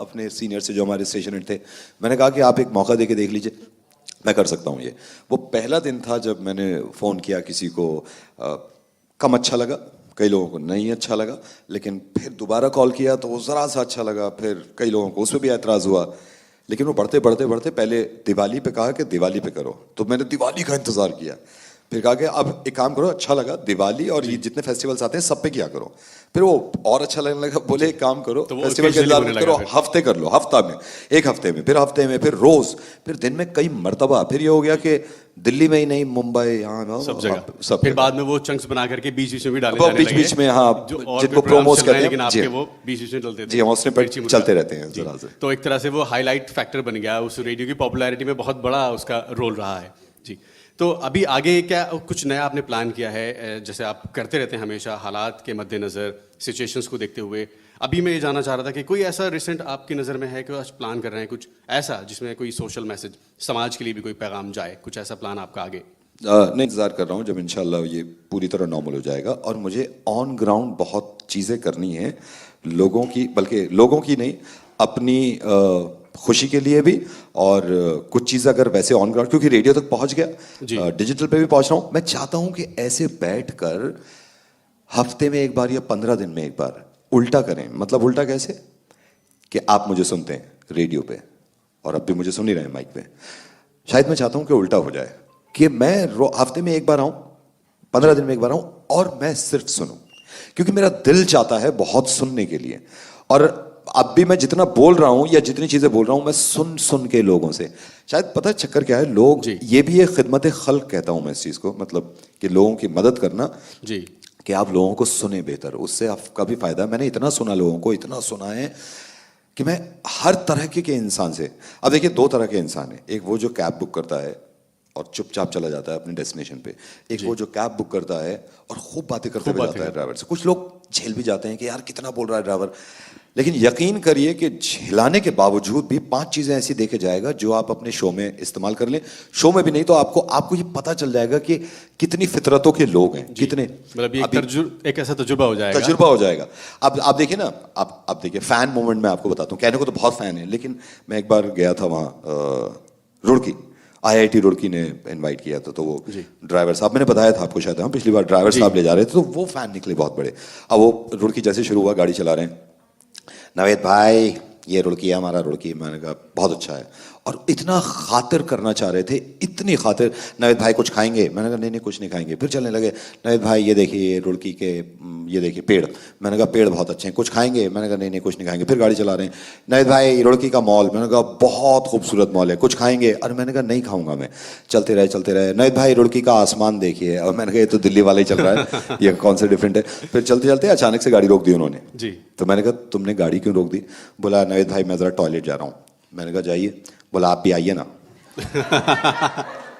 अपने सीनियर से जो हमारे स्टेशन हेड थे। मैंने कहा कि आप एक मौका दे के देख लीजिए, मैं कर सकता हूँ ये। वो पहला दिन था जब मैंने फ़ोन किया, किसी को कम अच्छा लगा, कई लोगों को नहीं अच्छा लगा, लेकिन फिर दोबारा कॉल किया तो वो ज़रा सा अच्छा लगा, फिर कई लोगों को उस पर भी एतराज़ हुआ। लेकिन वो बढ़ते बढ़ते बढ़ते पहले दिवाली पे कहा कि दिवाली पे करो, तो मैंने दिवाली का इंतज़ार किया। फिर कहा कि अब एक काम करो, अच्छा लगा दिवाली और ये जितने फेस्टिवल्स आते हैं सब पे किया करो। फिर वो और अच्छा लगने लगा, बोले एक काम करो, तो वो फेस्टिवल के occasionally इंतजार होने मत लगा करो, फिर। हफ्ते कर लो, हफ्ता में, एक हफ्ते में, फिर रोज, फिर दिन में कई मर्तबा। फिर ये हो गया कि दिल्ली में ही नहीं, मुंबई, यहाँ सब जगह। सब फिर जगह। बाद में वो चंक्स बना करके बीच बीच में भी डाले वो जाने बीच लगे। बीच में, हाँ, जो और जिनको भी programs promos चल रहे करते हैं, लेकिन आपके जी। वो बीच बीच में चलते थे। जी, हम उसमें मिर्ची मुर्गा। चलते रहते हैं जी। जरा से। तो एक तरह से वो हाईलाइट फैक्टर बन गया, उस रेडियो की पॉपुलैरिटी में बहुत बड़ा उसका रोल रहा है। जी, तो अभी आगे क्या कुछ नया आपने प्लान किया है? जैसे आप करते रहते हैं हमेशा हालात के मद्देनज़र, सिचुएशंस को देखते हुए। अभी मैं ये जानना चाह रहा था कि कोई ऐसा रिसेंट आपकी नज़र में है कि आज प्लान कर रहे हैं कुछ ऐसा जिसमें कोई सोशल मैसेज, समाज के लिए भी कोई पैगाम जाए, कुछ ऐसा प्लान आपका आगे? नहीं, इंतज़ार कर रहा हूँ जब इंशाल्लाह ये पूरी तरह नॉर्मल हो जाएगा। और मुझे ऑन ग्राउंड बहुत चीज़ें करनी हैं, लोगों की, बल्कि लोगों की नहीं, अपनी खुशी के लिए भी। और कुछ चीज़ अगर वैसे ऑन ग्राउंड, क्योंकि रेडियो तक पहुँच गया, डिजिटल पे भी पहुँच रहा हूँ, मैं चाहता हूँ कि ऐसे बैठ कर हफ्ते में एक बार या 15 दिन में एक बार उल्टा करें। मतलब उल्टा कैसे? कि आप मुझे सुनते हैं रेडियो पे और अब भी मुझे सुन ही रहे हैं माइक पे। शायद मैं चाहता हूँ कि उल्टा हो जाए, कि मैं हफ्ते में एक बार आऊँ, 15 दिन में एक बार आऊँ और मैं सिर्फ सुनूं, क्योंकि मेरा दिल चाहता है बहुत सुनने के लिए। और अब भी मैं जितना बोल रहा हूं या जितनी चीजें बोल रहा हूं, मैं सुन सुन के लोगों से, शायद पता है चक्कर क्या है, लोग, ये भी एक खिदमत खल्क कहता हूं मैं इस चीज को, मतलब कि लोगों की मदद करना जी, कि आप लोगों को सुने बेहतर, उससे आपका भी फायदा है। मैंने इतना सुना लोगों को, इतना सुना है कि मैं हर तरह के इंसान से, अब देखिए 2 तरह के इंसान है, एक वो जो कैब बुक करता है और चुपचाप चला जाता है अपने डेस्टिनेशन पे, एक वो जो कैब बुक करता है और खूब बातें करते हुए जाता है ड्राइवर से। कुछ लोग झेल भी जाते हैं कि यार कितना बोल रहा है ड्राइवर, लेकिन यकीन करिए कि झेलाने के बावजूद भी 5 चीजें ऐसी देके जाएगा जो आप अपने शो में इस्तेमाल कर लें। शो में भी नहीं तो आपको ये पता चल जाएगा कि कितनी फितरतों के लोग हैं, कितने, मतलब एक ऐसा तजुर्बा हो जाएगा। तजुर्बा हो जाएगा। अब आप देखिए ना, आप देखिए फैन मोमेंट में आपको बताता हूँ, कहने को तो बहुत फैन है, लेकिन मैं एक बार गया था वहाँ रुड़की, IIT रुड़की ने इनवाइट किया था, तो वो ड्राइवर साहब, मैंने बताया था आपको शायद, हम पिछली बार ड्राइवर साहब ले जा रहे थे, तो वो फैन निकले बहुत बड़े। अब वो रुड़की जैसे शुरू हुआ, गाड़ी चला रहे हैं, नवेद भाई ये रुड़की है हमारा रुड़की, मैंने कहा बहुत अच्छा है, और इतना खातिर करना चाह रहे थे, इतनी खातिर, नवेद भाई कुछ खाएंगे, मैंने कहा नहीं नहीं कुछ नहीं खाएंगे। फिर चलने लगे, नवेद भाई ये देखिए रुड़की के ये देखिए पेड़, मैंने कहा पेड़ बहुत अच्छे हैं, कुछ खाएंगे, मैंने कहा नहीं नहीं कुछ नहीं खाएंगे। फिर गाड़ी चला रहे हैं, नवेद भाई रुड़की का मॉल, मैंने कहा बहुत खूबसूरत मॉल है, कुछ खाएंगे, और मैंने कहा नहीं खाऊंगा मैं। चलते रहे, नवेद भाई रुड़की का आसमान देखिए, और मैंने कहा ये तो दिल्ली वाला ही चल रहा है, ये कौन सा डिफरेंट है। फिर चलते चलते अचानक से गाड़ी रोक दी उन्होंने जी, तो मैंने कहा तुमने गाड़ी क्यों रोक दी? बोला नवेद भाई मैं जरा टॉयलेट जा रहा हूँ। मैंने कहा जाइए। बोला आप भी आइए ना।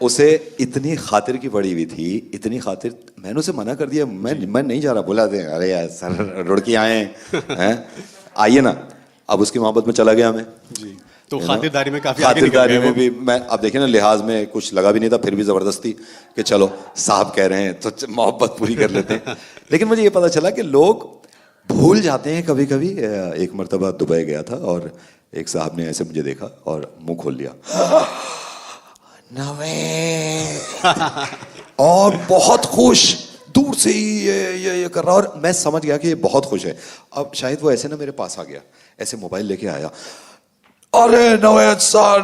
उसे इतनी खातिर की पड़ी हुई थी, इतनी खातिर, मैंने उसे मना कर दिया, मैं नहीं जा रहा। बोला अरे यार सर रुड़की आए हैं, आइए ना। अब उसकी मोहब्बत में चला गया मैं जी। तो खातिरदारी में काफी आगे निकल खातिरदारी गए में वो। भी मैं, अब देखिए ना, लिहाज में कुछ लगा भी नहीं था, फिर भी जबरदस्ती कि चलो साहब कह रहे हैं तो मोहब्बत पूरी कर लेते हैं। लेकिन मुझे ये पता चला कि लोग भूल जाते हैं कभी कभी। एक मर्तबा दुबई गया था और एक साहब ने ऐसे मुझे देखा और मुंह खोल लिया, नवेद, और बहुत खुश, दूर से ही ये कर रहा, और मैं समझ गया कि ये बहुत खुश है। अब शायद वो ऐसे ना मेरे पास आ गया, ऐसे मोबाइल लेके आया, अरे नवेद सर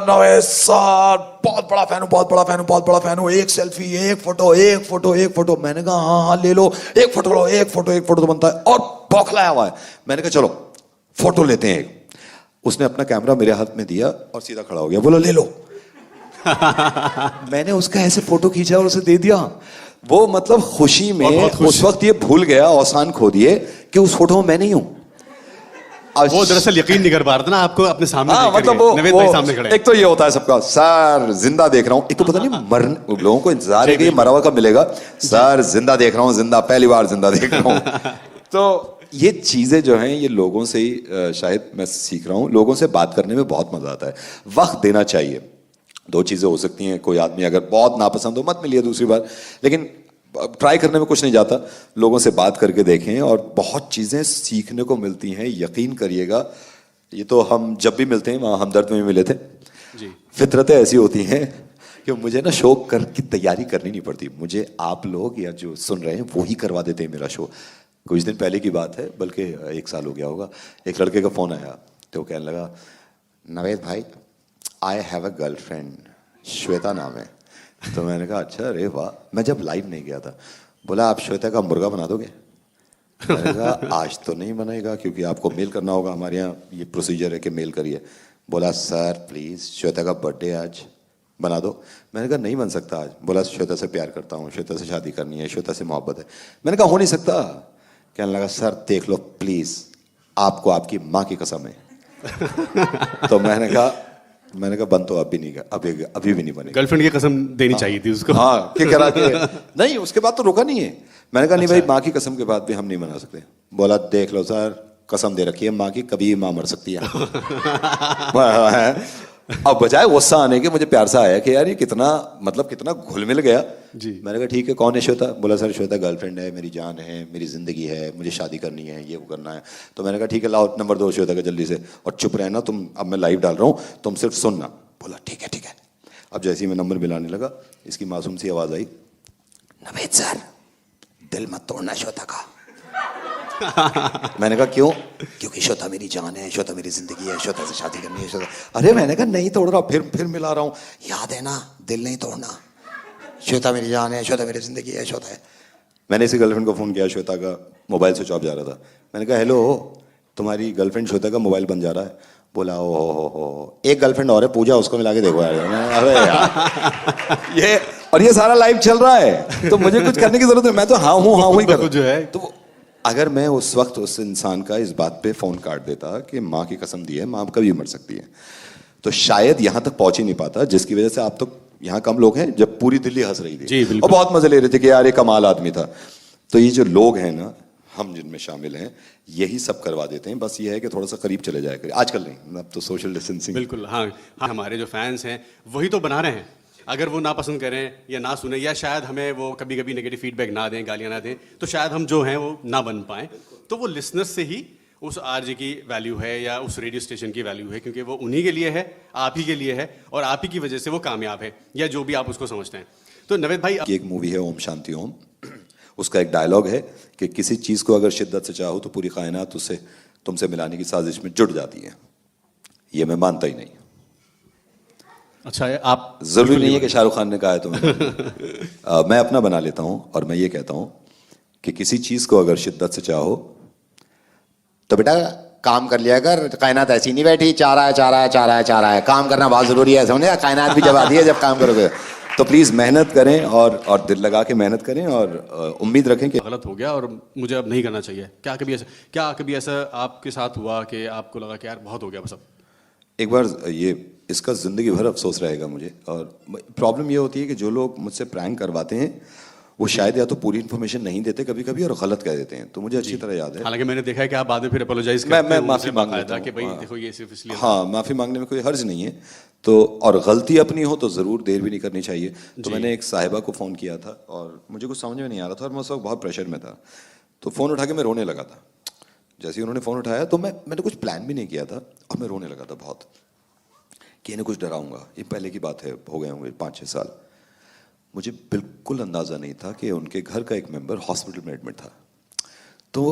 बहुत बड़ा फैन हूँ, बहुत बड़ा फैन हूँ, बहुत बड़ा फैन हूँ, एक सेल्फी, एक फोटो, एक फोटो, एक फोटो। मैंने कहा हाँ हाँ ले लो, एक फोटो लो, एक फोटो, एक फोटो तो बनता है, और बौखलाया हुआ है। मैंने कहा चलो फोटो लेते हैं एक। उसने अपना कैमरा मेरे हाथ में दिया और सीधा खड़ा हो गया, बोलो ले लो। मैंने उसका ऐसे फोटो खींचा और उसे दे दिया। वो मतलब खुशी में उस वक्त ये भूल गया, औसान खो दिए कि उस फोटो में मैं नहीं हूं। वो दरअसल यकीन नहीं कर पा रहा था ना आपको अपने सामने देख मतलब करके। नवेद भाई सामने खड़े। एक तो ये होता है सबका, सर जिंदा देख रहा हूं, एक तो पता नहीं मरने, लोगों को इंतजार है कि ये मरा हुआ कब मिलेगा, सर जिंदा देख रहा हूं, जिंदा पहली बार जिंदा देख रहा हूं। तो ये चीजें जो हैं ये लोगों से ही शायद मैं सीख रहा हूं। लोगों से बात करने में बहुत मजा आता है, वक्त देना चाहिए। दो चीजें हो सकती हैं, कोई आदमी अगर बहुत नापसंद हो मत मिलिए दूसरी बार, लेकिन ट्राई करने में कुछ नहीं जाता। लोगों से बात करके देखें और बहुत चीजें सीखने को मिलती हैं, यकीन करिएगा। ये तो हम जब भी मिलते हैं, वहां हमदर्द में भी मिले थे जी। फितरतें ऐसी होती हैं कि मुझे ना शो की तैयारी करनी नहीं पड़ती, मुझे आप लोग या जो सुन रहे हैं वो ही करवा देते हैं मेरा शो। कुछ दिन पहले की बात है, बल्कि 1 साल हो गया होगा, एक लड़के का फोन आया तो कहने लगा, नवेद भाई I have a girlfriend, Shweta नाम है। तो मैंने कहा अच्छा, अरे वाह। मैं जब लाइव नहीं गया था, बोला आप श्वेता का मुर्गा बना दोगे? मैंने कहा आज तो नहीं बनेगा क्योंकि आपको मेल करना होगा, हमारे यहाँ ये प्रोसीजर है कि मेल करिए। बोला सर प्लीज श्वेता का बर्थडे आज, बना दो। मैंने कहा नहीं बन सकता आज। बोला श्वेता से प्यार करता हूँ, श्वेता से शादी करनी है, श्वेता से मोहब्बत है। मैंने कहा हो नहीं सकता। कहने लगा सर देख लो प्लीज, आपको आपकी माँ की कसम है। तो मैंने कहा बन तो अभी नहीं, अभी भी नहीं बनेगा। गर्लफ्रेंड की कसम देनी चाहिए थी उसको। हाँ कि करा के नहीं, उसके बाद तो रुका नहीं है। मैंने कहा नहीं भाई, माँ की कसम के बाद भी हम नहीं मना सकते। बोला देख लो सर, कसम दे रखी है माँ की, कभी माँ मर सकती है। अब बजाय गुस्सा आने के मुझे प्यार सा आया कि यार ये कितना घुल मिल गया जी। मैंने कहा ठीक है, कौन है श्वेता? बोला सर श्वेता गर्लफ्रेंड है, मेरी जान है, मेरी जिंदगी है, मुझे शादी करनी है, ये वो करना है। तो मैंने कहा ठीक है लाओ नंबर दो श्वेता का जल्दी से, और चुप रहना तुम, अब मैं लाइव डाल रहा हूँ, तुम सिर्फ सुनना। बोला ठीक है ठीक है। अब जैसे ही मैं नंबर मिलाने लगा, इसकी मासूम सी आवाज आई, नवेद सर दिल मत तोड़ना श्वेता का। मैंने कहा क्यों? क्योंकि श्वेता मेरी जान है, श्वेता मेरी जिंदगी है, श्वेता से शादी करनी है, श्वेता। अरे मैंने कहा नहीं तोड़ रहा, फिर मिला रहा हूँ, याद है ना, दिल नहीं तोड़ना, श्वेता मेरी जान है, श्वेता मेरी जिंदगी है, श्वेता है। मैंने इसी गर्लफ्रेंड को फोन किया, श्वेता का मोबाइल स्विच ऑफ जा रहा था। मैंने कहा हेलो, तुम्हारी गर्लफ्रेंड श्वेता का मोबाइल बंद जा रहा है। बोला ओ हो, एक गर्लफ्रेंड और है पूजा, उसको मिला के देखो यार। अरे यार ये सारा लाइव चल रहा है, तो मुझे कुछ करने की जरूरत है, मैं तो हाँ हूँ ही कर जो है। तो अगर मैं उस वक्त उस इंसान का इस बात पे फोन काट देता कि माँ की कसम दी है, माँ कभी मर सकती है, तो शायद यहाँ तक पहुंच ही नहीं पाता, जिसकी वजह से आप तो यहाँ कम लोग हैं, जब पूरी दिल्ली हंस रही थी और बहुत मजे ले रहे थे कि यार ये कमाल आदमी था। तो ये जो लोग हैं ना, हम जिनमें शामिल हैं, यही सब करवा देते हैं। बस ये है कि थोड़ा सा करीब चले जाए, आजकल नहीं, अब तो सोशल डिस्टेंसिंग। बिल्कुल हाँ, हमारे जो फैंस हैं वही तो बना रहे हैं। अगर वो ना पसंद करें या ना सुने, या शायद हमें वो कभी कभी नेगेटिव फीडबैक ना दें, गालियां ना दें, तो शायद हम जो हैं वो ना बन पाएं। तो वो लिसनर्स से ही उस आरजे की वैल्यू है या उस रेडियो स्टेशन की वैल्यू है, क्योंकि वो उन्हीं के लिए है, आप ही के लिए है, और आप ही की वजह से वो कामयाब है, या जो भी आप उसको समझते हैं। तो नवेद भाई, एक मूवी है ओम शांति ओम, उसका एक डायलॉग है कि किसी चीज को अगर शिद्दत से चाहो तो पूरी कायनात उससे तुमसे मिलाने की साजिश में जुट जाती है। ये मैं मानता ही नहीं। अच्छा है, आप जरूरी नहीं है कि शाहरुख खान ने कहा है तो मैं अपना बना लेता हूं, और मैं ये कहता हूं कि किसी चीज को अगर शिद्दत से चाहो तो बेटा काम कर लिया कर, कायनात ऐसी नहीं बैठी चाह रहा है, काम करना बहुत जरूरी है, समझे? कायनात भी जब आती है जब काम करोगे। तो प्लीज मेहनत करें और दिल लगा के मेहनत करें, और उम्मीद रखें कि गलत हो गया और मुझे अब नहीं करना चाहिए। क्या कभी ऐसा आपके साथ हुआ कि आपको लगा कि यार बहुत हो गया बस अब? एक बार इसका जिंदगी भर अफसोस रहेगा मुझे। और प्रॉब्लम ये होती है कि जो लोग मुझसे प्रैंक करवाते हैं वो शायद या तो पूरी इन्फॉर्मेशन नहीं देते कभी कभी, और गलत कह देते हैं। तो मुझे अच्छी तरह याद है, हालांकि मैंने देखा है कि आप बाद में फिर अपोलोजाइज करते हैं। मैं माफी मांग लेता हूं कि भाई देखो ये सिर्फ इसलिए। हाँ, माफी मांगने में कोई हर्ज नहीं है। तो और गलती अपनी हो तो जरूर देर भी नहीं करनी चाहिए। तो मैंने एक साहिबा को फोन किया था और मुझे कुछ समझ में नहीं आ रहा था, और मैं उस वक्त बहुत प्रेशर में था, तो फोन उठा के मैं रोने लगा था। जैसे ही उन्होंने फ़ोन उठाया तो मैंने कुछ प्लान भी नहीं किया था और मैं रोने लगा था बहुत कि इन्हें कुछ डराऊंगा। ये पहले की बात है, हो गए होंगे 5-6 साल। मुझे बिल्कुल अंदाज़ा नहीं था कि उनके घर का एक मेंबर हॉस्पिटल में एडमिट था। तो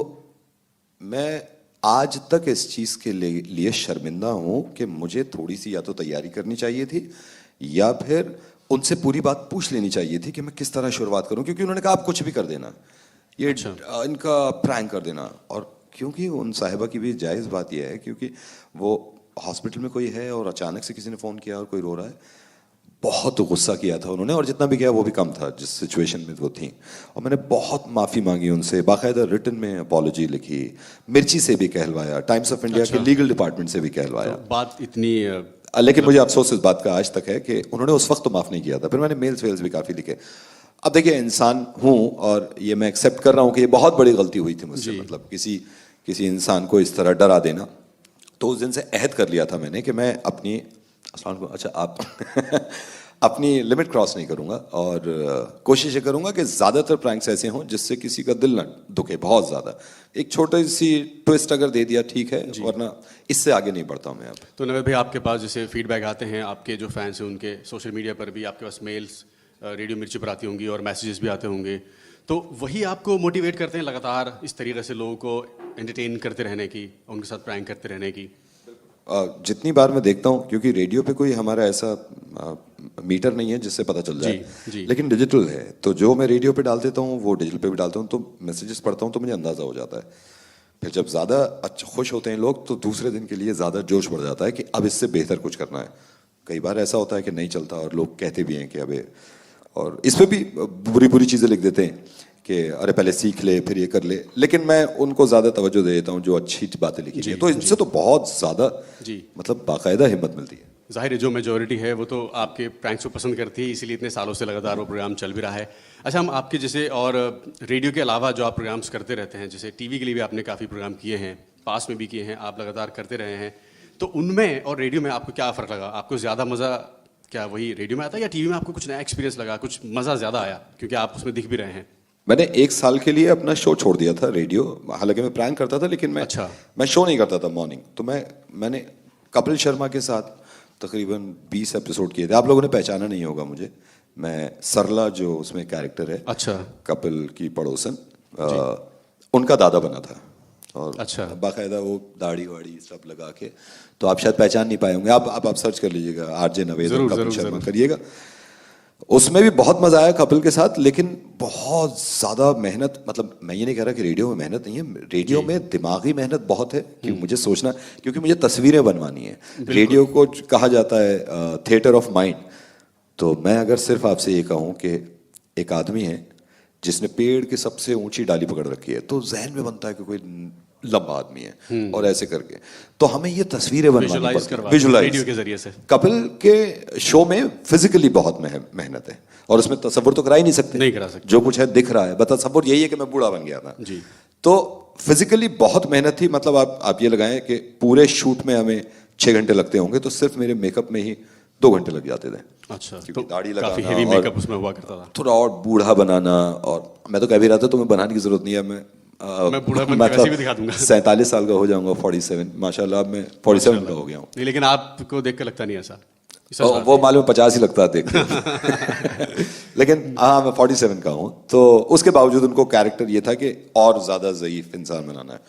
मैं आज तक इस चीज़ के लिए शर्मिंदा हूँ कि मुझे थोड़ी सी या तो तैयारी करनी चाहिए थी या फिर उनसे पूरी बात पूछ लेनी चाहिए थी कि मैं किस तरह शुरुआत करूँ, क्योंकि उन्होंने कहा आप कुछ भी कर देना, ये इनका प्रैंक कर देना। और क्योंकि उन साहिबा की भी जायज़ बात यह है, क्योंकि वो हॉस्पिटल में कोई है और अचानक से किसी ने फ़ोन किया और कोई रो रहा है, बहुत गुस्सा किया था उन्होंने, और जितना भी किया वो भी कम था जिस सिचुएशन में वो थी। और मैंने बहुत माफ़ी मांगी उनसे, बाकायदा रिटन में अपॉलॉजी लिखी, मिर्ची से भी कहलवाया, टाइम्स ऑफ इंडिया के लीगल डिपार्टमेंट से भी कहलवाया। तो बात इतनी लेकिन मुझे अफसोस इस बात का आज तक है कि उन्होंने उस वक्त तो माफ़ नहीं किया था। फिर मैंने मेल्स वेल्स भी काफ़ी लिखे। अब देखिए, इंसान हूँ और ये मैं एक्सेप्ट कर रहा हूँ कि ये बहुत बड़ी गलती हुई थी मुझसे, मतलब किसी इंसान को इस तरह डरा देना। तो उस दिन से अहद कर लिया था मैंने कि मैं अपनी अपनी लिमिट क्रॉस नहीं करूंगा और कोशिश ये करूंगा कि ज़्यादातर प्रैंक्स ऐसे हों जिससे किसी का दिल ना दुखे बहुत ज़्यादा। एक छोटी सी ट्विस्ट अगर दे दिया ठीक है, वरना इससे आगे नहीं बढ़ता मैं अब। तो नवेद भाई, आपके पास जैसे फीडबैक आते हैं, आपके जो फैंस हैं उनके सोशल मीडिया पर भी आपके पास मेल्स रेडियो मिर्ची पर आती होंगी और मैसेजेस भी आते होंगे, तो वही आपको मोटिवेट करते हैं लगातार इस तरीके से लोगों को एंटरटेन करते रहने की, उनके साथ प्रैंक करते रहने की? जितनी बार मैं देखता हूँ, क्योंकि रेडियो पे कोई हमारा ऐसा मीटर नहीं है जिससे पता चल जाए, लेकिन डिजिटल है, तो जो मैं रेडियो पे डाल देता हूँ वो डिजिटल पे भी डालता हूँ, तो मैसेजेस पढ़ता हूँ तो मुझे अंदाज़ा हो जाता है। फिर जब ज़्यादा अच्छा खुश होते हैं लोग तो दूसरे दिन के लिए ज़्यादा जोश बढ़ जाता है कि अब इससे बेहतर कुछ करना है। कई बार ऐसा होता है कि नहीं चलता और लोग कहते भी हैं कि अबे, और इस पर भी बुरी बुरी चीज़ें लिख देते हैं कि अरे पहले सीख ले फिर ये कर ले, लेकिन मैं उनको ज़्यादा तवज्जो दे देता हूँ जो अच्छी बातें लिखी हैं, तो इनसे तो बहुत ज़्यादा मतलब बाकायदा हिम्मत मिलती है। जाहिर है जो मेजॉरिटी है वो तो आपके प्रैंक्स को पसंद करती है, इसीलिए इतने सालों से लगातार वो प्रोग्राम चल भी रहा है। अच्छा, हम आपके जैसे और रेडियो के अलावा जो आप प्रोग्राम्स करते रहते हैं, जैसे टीवी के लिए भी आपने काफ़ी प्रोग्राम किए हैं, पास में भी किए हैं, आप लगातार करते रहे हैं, तो उनमें और रेडियो में आपको क्या फ़र्क लगा? आपको ज़्यादा मज़ा क्या वही रेडियो में आता है या टीवी में आपको कुछ नया एक्सपीरियंस लगा, कुछ मज़ा ज़्यादा आया क्योंकि आप उसमें दिख भी रहे हैं? मैंने 1 साल के लिए अपना शो छोड़ दिया था रेडियो, हालांकि मैं प्रैंक करता था लेकिन मैं शो नहीं करता था मॉर्निंग। तो मैंने कपिल शर्मा के साथ तकरीबन 20 एपिसोड किए थे। आप लोगों ने पहचाना नहीं होगा मुझे, मैं सरला जो उसमें कैरेक्टर है, कपिल की पड़ोसन, उनका दादा बना था। और बाकायदा वो दाढ़ी वाड़ी सब लगा के, तो आप शायद पहचान नहीं पाए होंगे। आप सर्च कर लीजिएगा, आरजे नवेद कपिल शर्मा करिएगा। उसमें भी बहुत मजा आया कपिल के साथ, लेकिन बहुत ज़्यादा मेहनत, मतलब मैं ये नहीं कह रहा कि रेडियो में मेहनत नहीं है, रेडियो में दिमागी मेहनत बहुत है कि मुझे सोचना, क्योंकि मुझे तस्वीरें बनवानी है। रेडियो को कहा जाता है थिएटर ऑफ माइंड। तो मैं अगर सिर्फ आपसे ये कहूँ कि एक आदमी है जिसने पेड़ की सबसे ऊंची डाली पकड़ रखी है, तो जहन में बनता है कि कोई लंबा आदमी है और ऐसे करके, तो हमें ये तस्वीरें बनवानी पड़ती है विजुलाइज रेडियो के जरिए से। कपिल के शो में फिजिकली बहुत मेहनत है और उसमें तसव्वुर तो करा ही नहीं सकते, जो कुछ है दिख रहा है, बस तसव्वुर यही है कि मैं बूढ़ा बन गया था जी। तो फिजिकली बहुत मेहनत थी, मतलब आप ये लगाएं कि पूरे शूट में हमें 6 घंटे लगते होंगे, तो सिर्फ मेरे मेकअप में ही 2 घंटे लग जाते थे। अच्छा, क्योंकि तो दाढ़ी काफी लगाना हेवी मेकअप उसमें हुआ करता था, थोड़ा और बूढ़ा बनाना। और मैं तो कह भी रहा था तुम्हें बनाने की जरूरत नहीं है, मैं बूढ़ा बन के वैसे भी दिखा दूंगा। 47 साल का हो जाऊंगा, 47 माशाल्लाह, अब मैं 47 का हो गया हूँ। नहीं, लेकिन आपको देख कर लगता नहीं ऐसा, वो मालूम 50 ही लगता है देख लेकिन हाँ, मैं 47 का हूँ। तो उसके बावजूद उनको कैरेक्टर ये था कि और ज्यादा ज़ईफ इंसान बनाना है।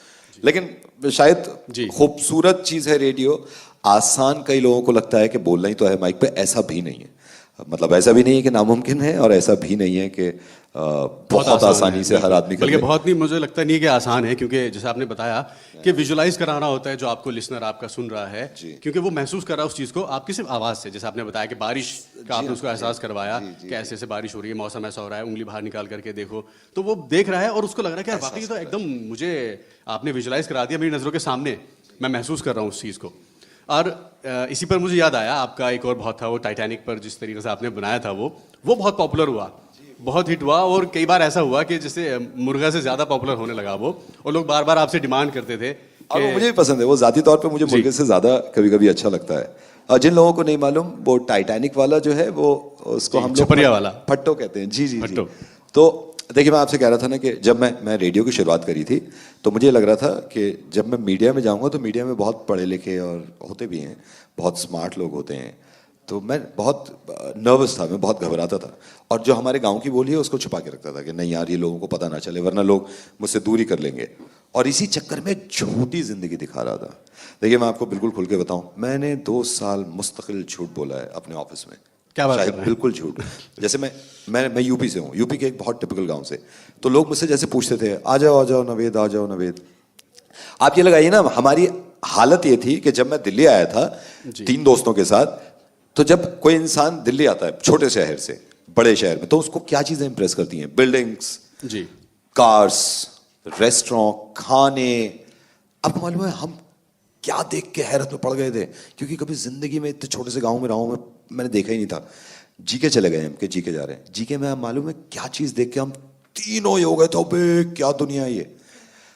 लेकिन शायद खूबसूरत चीज़ है रेडियो, आसान कई लोगों को लगता है कि बोलना ही तो है माइक पे, ऐसा भी नहीं है। मतलब ऐसा भी नहीं है कि नामुमकिन है और ऐसा भी नहीं है कि बहुत आसानी से हर आदमी कर ले। बहुत नहीं, मुझे लगता नहीं कि आसान है, क्योंकि जैसे आपने बताया कि विजुलाइज कराना होता है जो आपको लिसनर आपका सुन रहा है, क्योंकि वो महसूस कर रहा है उस चीज़ को आपकी सिर्फ आवाज़ से। जैसे आपने बताया कि बारिश का आपने उसको एहसास करवाया कि ऐसे ऐसे बारिश हो रही है, मौसम ऐसा हो रहा है, उंगली बाहर निकाल करके देखो, तो वो देख रहा है और उसको लग रहा है कि वाकई तो एकदम मुझे आपने विजुलाइज करा दिया, मेरी नज़रों के सामने मैं महसूस कर रहा हूँ उस चीज़ को। और इसी पर मुझे याद आया आपका एक और बहुत था, वो टाइटैनिक पर जिस तरीके से आपने बनाया था वो बहुत पॉपुलर हुआ, बहुत हिट हुआ, और कई बार ऐसा हुआ कि जैसे मुर्गा से ज़्यादा पॉपुलर होने लगा वो, और लोग बार बार आपसे डिमांड करते थे। और वो मुझे भी पसंद है, वो ज़ाती तौर पे मुझे मुर्गे से ज़्यादा कभी कभी अच्छा लगता है। और जिन लोगों को नहीं मालूम, वो टाइटैनिक वाला जो है वो उसको हम लोग छपरिया वाला फट्टो कहते हैं। जी जी जी। तो देखिए मैं आपसे कह रहा था ना कि जब मैं रेडियो की शुरुआत करी थी तो मुझे लग रहा था कि जब मैं मीडिया में जाऊंगा तो मीडिया में बहुत पढ़े लिखे और होते भी हैं, बहुत स्मार्ट लोग होते हैं, तो मैं बहुत नर्वस था, मैं बहुत घबराता था। और जो हमारे गांव की बोली है उसको छुपा के रखता था कि नहीं यार ये लोगों को पता ना चले वरना लोग मुझसे दूरी कर लेंगे। और इसी चक्कर में झूठी जिंदगी दिखा रहा था। देखिए मैं आपको बिल्कुल खुल के बताऊं, मैंने 2 साल मुस्तकिल झूठ बोला है अपने ऑफिस में। क्या बात कर शायद रहे हैं? बिल्कुल झूठ। जैसे मैं यूपी से हूँ, यूपी के एक बहुत टिपिकल गांव से। तो लोग मुझसे जैसे पूछते थे आ जाओ नवेद, आ जाओ नवेद। आप ये लगाइए ना, हमारी हालत ये थी कि जब मैं दिल्ली आया था 3 दोस्तों के साथ, तो जब कोई इंसान दिल्ली आता है छोटे शहर से बड़े शहर में, तो उसको क्या चीजें इंप्रेस करती हैं? बिल्डिंग्स, जी, कार्स, रेस्टोरेंट, खाने। आपको मालूम है हम क्या देख के हैरत में पड़ गए थे, क्योंकि कभी जिंदगी में इतने छोटे से गांव में रहा हूं मैंने देखा ही नहीं था। जीके चले गए हम कि जीके जा रहे हैं, जीके में मालूम है क्या चीज देख के हम तीनों ही हो गए थे, अबे क्या दुनिया है ये।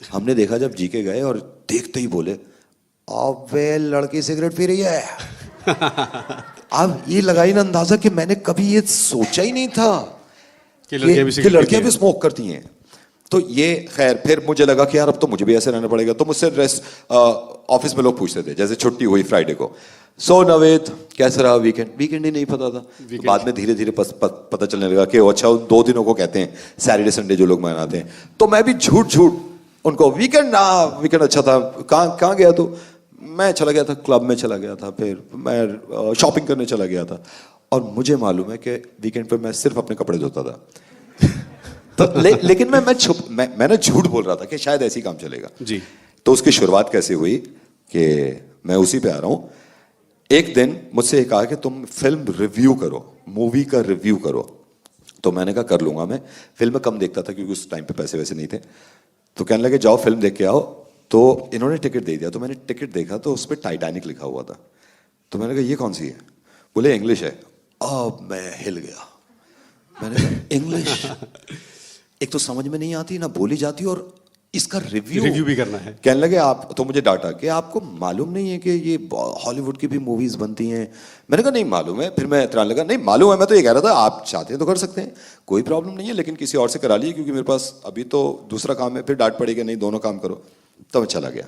हमने देखा जब जीके गए और देखते ही बोले अबे लड़की सिगरेट पी रही है। अब ये लगाई ना अंदाजा कि मैंने कभी ये सोचा ही नहीं था कि लड़कियां भी स्मोक करती हैं। तो ये खैर फिर मुझे लगा कि यार अब तो मुझे भी ऐसे रहना पड़ेगा। तो मुझसे ऑफिस में लोग पूछते थे, जैसे छुट्टी हुई फ्राइडे को, सो नवेद कैसा रहा वीकेंड? वीकेंड ही नहीं पता था। तो बाद में धीरे धीरे पता चलने लगा कि अच्छा 2 दिनों को कहते हैं, सैटरडे संडे जो लोग मनाते हैं। तो मैं भी झूठ उनको वीकेंड अच्छा था, कहाँ गया? तो मैं चला गया था क्लब में, चला गया था, फिर मैं शॉपिंग करने चला गया था। और मुझे मालूम है कि वीकेंड पे मैं सिर्फ अपने कपड़े धोता था। तो लेकिन मैं ना झूठ बोल रहा था कि शायद ऐसे ही काम चलेगा जी। तो उसकी शुरुआत कैसे हुई कि मैं उसी पे आ रहा हूं। एक दिन मुझसे ये कहा कि तुम फिल्म रिव्यू करो, मूवी का रिव्यू करो। तो मैंने कहा कर लूंगा। मैं फिल्म कम देखता था क्योंकि उस टाइम पे पैसे वैसे नहीं थे। तो कहने लगे जाओ फिल्म देख के आओ। तो इन्होंने टिकट दे दिया। तो मैंने टिकट देखा तो उस पर टाइटैनिक लिखा हुआ था। तो मैंने कहा ये कौन सी है? बोले इंग्लिश है। अब मैं हिल गया। मैंने कहा इंग्लिश एक तो समझ में नहीं आती, ना बोली जाती, और इसका रिव्यू भी करना है। कहने लगे आप, तो मुझे डांटा कि आपको मालूम नहीं है कि ये हॉलीवुड की भी मूवीज बनती हैं। मैंने कहा नहीं मालूम है। फिर मैं इतराने लगा नहीं मालूम है, मैं तो ये कह रहा था आप चाहते हैं तो कर सकते हैं, कोई प्रॉब्लम नहीं है, लेकिन किसी और से करा लीजिए क्योंकि मेरे पास अभी तो दूसरा काम है। फिर डांट पड़ेगी नहीं दोनों काम करो। तो मैं चला गया।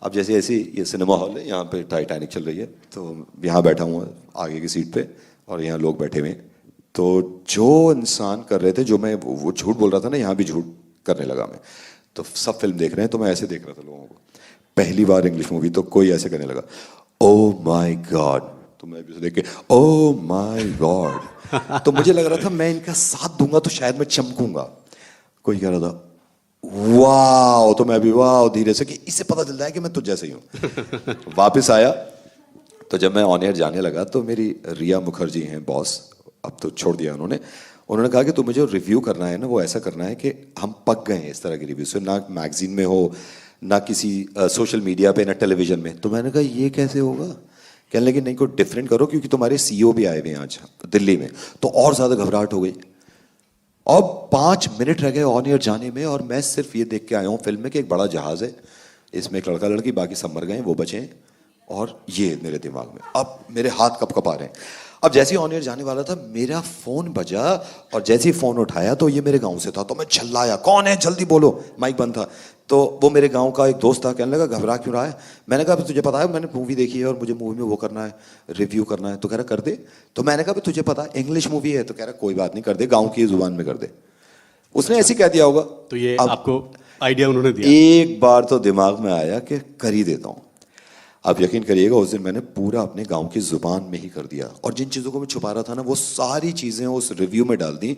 अब जैसे ऐसी ये सिनेमा हॉल है, यहाँ पे टाइटैनिक चल रही है, तो यहाँ बैठा हुआ आगे की सीट पे और यहाँ लोग बैठे हुए हैं। तो जो इंसान कर रहे थे, जो मैं वो झूठ बोल रहा था ना, यहाँ भी झूठ करने लगा मैं। तो सब फिल्म देख रहे हैं तो मैं ऐसे देख रहा था लोगों को। पहली बार इंग्लिश मूवी तो कोई ऐसे करने लगा ओ माय गॉड। तो मैं भी उसे देख के ओ माय गॉड। तो मुझे लग रहा था मैं इनका साथ दूंगा तो शायद मैं चमकूंगा। कोई कह रहा था वाह, तो मैं भी वाह धीरे से, कि इससे पता चलता है कि मैं तुझ जैसे ही हूँ। वापस आया तो जब मैं ऑन एयर जाने लगा तो मेरी रिया मुखर्जी हैं बॉस, अब तो छोड़ दिया उन्होंने कहा कि तुम्हें जो रिव्यू करना है ना वो ऐसा करना है कि हम पक गए हैं इस तरह की रिव्यू से, ना मैगजीन में हो, ना किसी सोशल मीडिया पे, ना टेलीविजन में। तो मैंने कहा ये कैसे होगा? कहने लगे नहीं कोई डिफरेंट करो, क्योंकि तुम्हारे सीईओ भी आए हुए हैं आज दिल्ली में। तो और ज्यादा घबराहट हो गई। और 5 मिनट रह गए ऑन एयर जाने में और मैं सिर्फ ये देख के आया हूँ फिल्म में कि एक बड़ा जहाज है, इसमें एक लड़का लड़की, बाकी सब मर गए, वो बचे हैं। और ये मेरे दिमाग में अब मेरे हाथ कब कब आ रहे हैं। अब जैसे ही ऑन एयर जाने वाला था मेरा फोन बजा और जैसे ही फोन उठाया तो ये मेरे गांव से था। तो मैं चिल्लाया कौन है जल्दी बोलो, माइक बंद था। तो वो मेरे गांव का एक दोस्त था। कहने लगा घबरा क्यों रहा है? मैंने कहा तुझे पता है मैंने मूवी देखी है और मुझे मूवी में वो करना है, रिव्यू करना है। तो कह रहा कर दे। तो मैंने कहा तुझे पता है इंग्लिश मूवी है? तो कह रहा कोई बात नहीं कर दे, गाँव की जुबान में कर दे। उसने ऐसे कह दिया होगा। तो ये आपको आइडिया उन्होंने दिया? एक बार तो दिमाग में आया कि कर ही देता हूँ। आप यकीन करिएगा उस दिन मैंने पूरा अपने गांव की जुबान में ही कर दिया। और जिन चीज़ों को मैं छुपा रहा था ना वो सारी चीज़ें उस रिव्यू में डाल दी।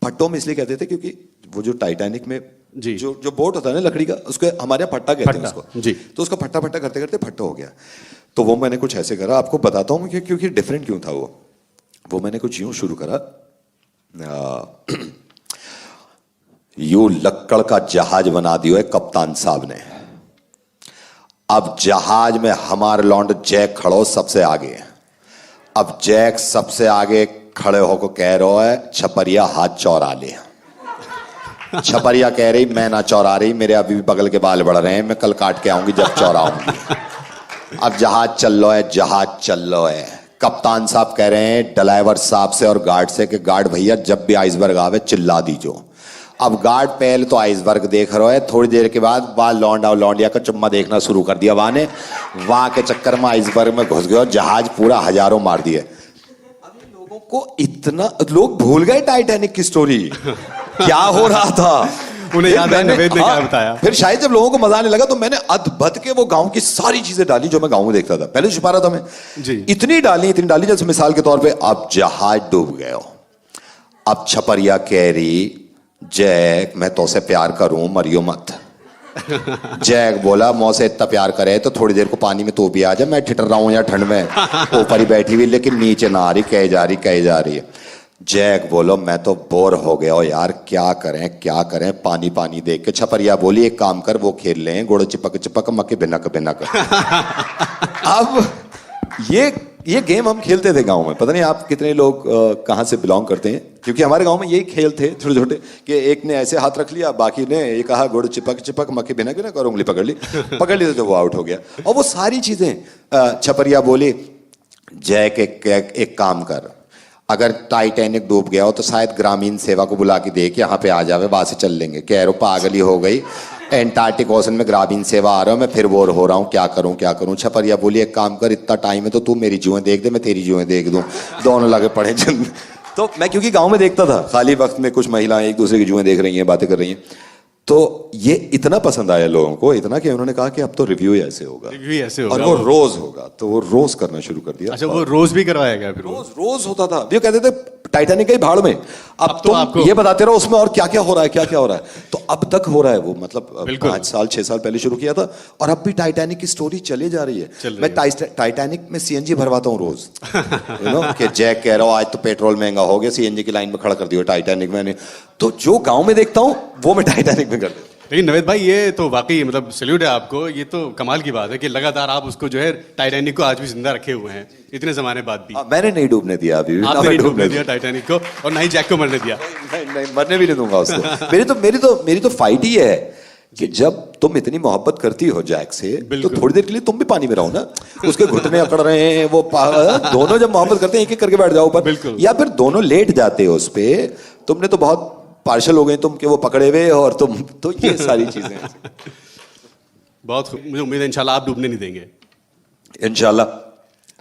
फट्टों में इसलिए कहते थे क्योंकि वो जो टाइटैनिक में जी जो बोट होता है ना लकड़ी का, उसको हमारे यहाँ फट्टा कहते हैं उसको जी। तो उसका फट्टा फट्टा करते करते फट्टा हो गया। तो वो मैंने कुछ ऐसे करा, आपको बताता हूँ क्योंकि डिफरेंट क्यों था वो मैंने कुछ यूं शुरू करा यू लक्कड़ का जहाज बना दियो है कप्तान साहब ने। अब जहाज में हमारे लौंड जैक खड़ो सबसे आगे। अब जैक सबसे आगे खड़े होकर कह रहा है छपरिया हाथ चौरा ले। छपरिया कह रही मैं ना चौरा रही, मेरे अभी भी बगल के बाल बढ़ रहे हैं, मैं कल काट के आऊंगी जब चौराऊंगी। अब जहाज चल लो है, जहाज चल लो है। कप्तान साहब कह रहे हैं ड्राइवर साहब से और गार्ड से कि गार्ड भैया जब भी आइसबर्ग आवे चिल्ला दीजो। अब गार्ड पहले तो आइसबर्ग देख रहा है, थोड़ी देर के बाद वहां लौंडा और लौंडिया का चुम्मा देखना शुरू कर दिया वहां ने, वहां के चक्कर में आइसबर्ग में घुस गए और जहाज पूरा हजारों मार दिए। अब इन लोगों को इतना, लोग भूल गए टाइटैनिक की स्टोरी क्या हो रहा था, उन्हें याद है नवेद ने क्या बताया। फिर शायद जब लोगों को मजा आने लगा तो मैंने अधबद के वो गांव की सारी चीजें डाली जो मैं गांव में देखता था, पहले छुपा रहा था मैं जी। इतनी डाली जैसे मिसाल के तौर पे अब जहाज डूब गए हो, अब छपरिया कैरी जैक मैं तो से प्यार करूं मरियो मत। जैक बोला मौसे इतना प्यार करे तो थोड़ी देर को पानी में तो भी आ जा, मैं ठिठर रहा हूं या ठंड में ऊपर ही बैठी हुई लेकिन नीचे ना आ रही, कह जा रही है। जैक बोलो मैं तो बोर हो गया हो यार, क्या करें पानी पानी देख के। छपरिया बोली एक काम कर वो खेल लें गुड़ चिपक चिपक मक्के भिनक भिनक। अब ये गेम हम खेलते थे गांव में, पता नहीं आप कितने लोग कहां से बिलोंग करते हैं, क्योंकि हमारे गांव में यही खेल थे छोटे छोटे कि एक ने ऐसे हाथ रख लिया, बाकी ने ये कहा गुड़ चिपक चिपक मक्के भिनक भिनक और उंगली पकड़ ली तो वो आउट हो गया। और वो सारी चीजें छपरिया बोली जैक एक काम कर, अगर टाइटैनिक डूब गया हो तो शायद ग्रामीण सेवा को बुला के दे के यहाँ पे आ जावे, वहां से चल लेंगे। कह रो पागली हो गई, एंटार्क्टिक ओशन में ग्रामीण सेवा आ रहा हूँ मैं, फिर बोर हो रहा हूँ, क्या करूँ। छपरिया बोली एक काम कर, इतना टाइम है तो तू मेरी जुएं देख दे, मैं तेरी जुएं देख दूं, दोनों लगे पड़े चल। तो मैं क्योंकि गांव में देखता था खाली वक्त में कुछ महिलाएं एक दूसरे की जुएं देख रही हैं, बातें कर रही हैं, तो ये इतना पसंद आया लोगों को, इतना कि उन्होंने कहा कि अब तो रिव्यू ऐसे होगा और वो रोज होगा, तो वो रोज करना शुरू कर दिया। अच्छा, वो रोज भी करवाया गया फिर? रोज होता था। ये कहते थे टाइटैनिक के भाड़ में अब तुम आपको ये बताते रहो उसमें और क्या क्या हो रहा है। तो अब तक हो रहा है वो, मतलब 5 साल 6 साल पहले शुरू किया था और अब भी टाइटैनिक की स्टोरी चली जा रही है। मैं टाइटैनिक में सीएनजी भरवाता हूँ रोज, कि जैक कह रहा हूँ आज तो पेट्रोल महंगा हो गया, सीएनजी की लाइन में खड़ा कर दिया टाइटैनिक मैंने, तो जो गांव में देखता हूँ वो मैं टाइटैनिक में कर देता हूँ। लेकिन नवेद भाई ये तो वाकई मतलब सैल्यूट है आपको, ये तो कमाल की बात है कि लगातार आप उसको जो है टाइटैनिक को आज भी जिंदा रखे हुए हैं इतने जमाने बाद भी। मैंने नहीं डूबने दिया अभी, आपने नहीं डूबने दिया टाइटैनिक को और ना ही जैक को मरने दिया। नहीं मरने भी नहीं दूंगा उसको। मेरी तो फाइट ही है कि जब तुम इतनी मोहब्बत करती हो जैक से तो थोड़ी देर के लिए तुम भी पानी में रहो ना, उसके घुटने अकड़ रहे हैं वो दोनों जब मोहब्बत करते हैं एक एक करके बैठ जाओ ऊपर, या फिर दोनों लेट जाते हो उस पे, तुमने तो बहुत पार्शल हो गए तुम कि वो पकड़े हुए और तुम, तो ये सारी चीजें बहुत मुझे उम्मीद है इंशाल्लाह आप डूबने नहीं देंगे इंशाल्लाह।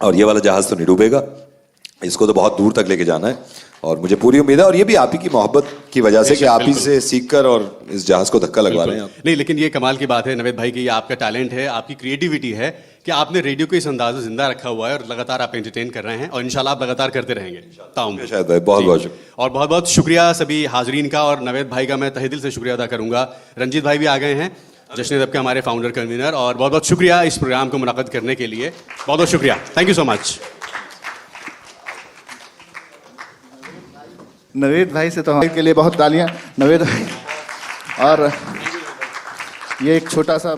और ये वाला जहाज तो नहीं डूबेगा, इसको तो बहुत दूर तक लेके जाना है और मुझे पूरी उम्मीद है, और ये भी आप ही की मोहब्बत की वजह से कि आप ही से सीखकर और इस जहाज को धक्का लगवा रहे हैं। नहीं, लेकिन ये कमाल की बात है नवेद भाई की, ये आपका टैलेंट है, आपकी क्रिएटिविटी है कि आपने रेडियो को इस अंदाज में जिंदा रखा हुआ है और लगातार आप एंटरटेन कर रहे हैं और इंशाल्लाह आप लगातार करते रहेंगे। शायद भाई बहुत बहुत शुक्रिया और बहुत बहुत शुक्रिया सभी हाजरीन का, और नवेद भाई का मैं तहे दिल से शुक्रिया अदा करूंगा। रंजीत भाई भी आ गए हैं, जश्न अदब के हमारे फाउंडर कन्वीनर, और बहुत बहुत शुक्रिया इस प्रोग्राम को मुनक़्क़द करने के लिए, बहुत बहुत शुक्रिया, thank you so much. Naved भाई से तो हमारे के लिए बहुत तालियां नवेद भाई। और ये एक छोटा सा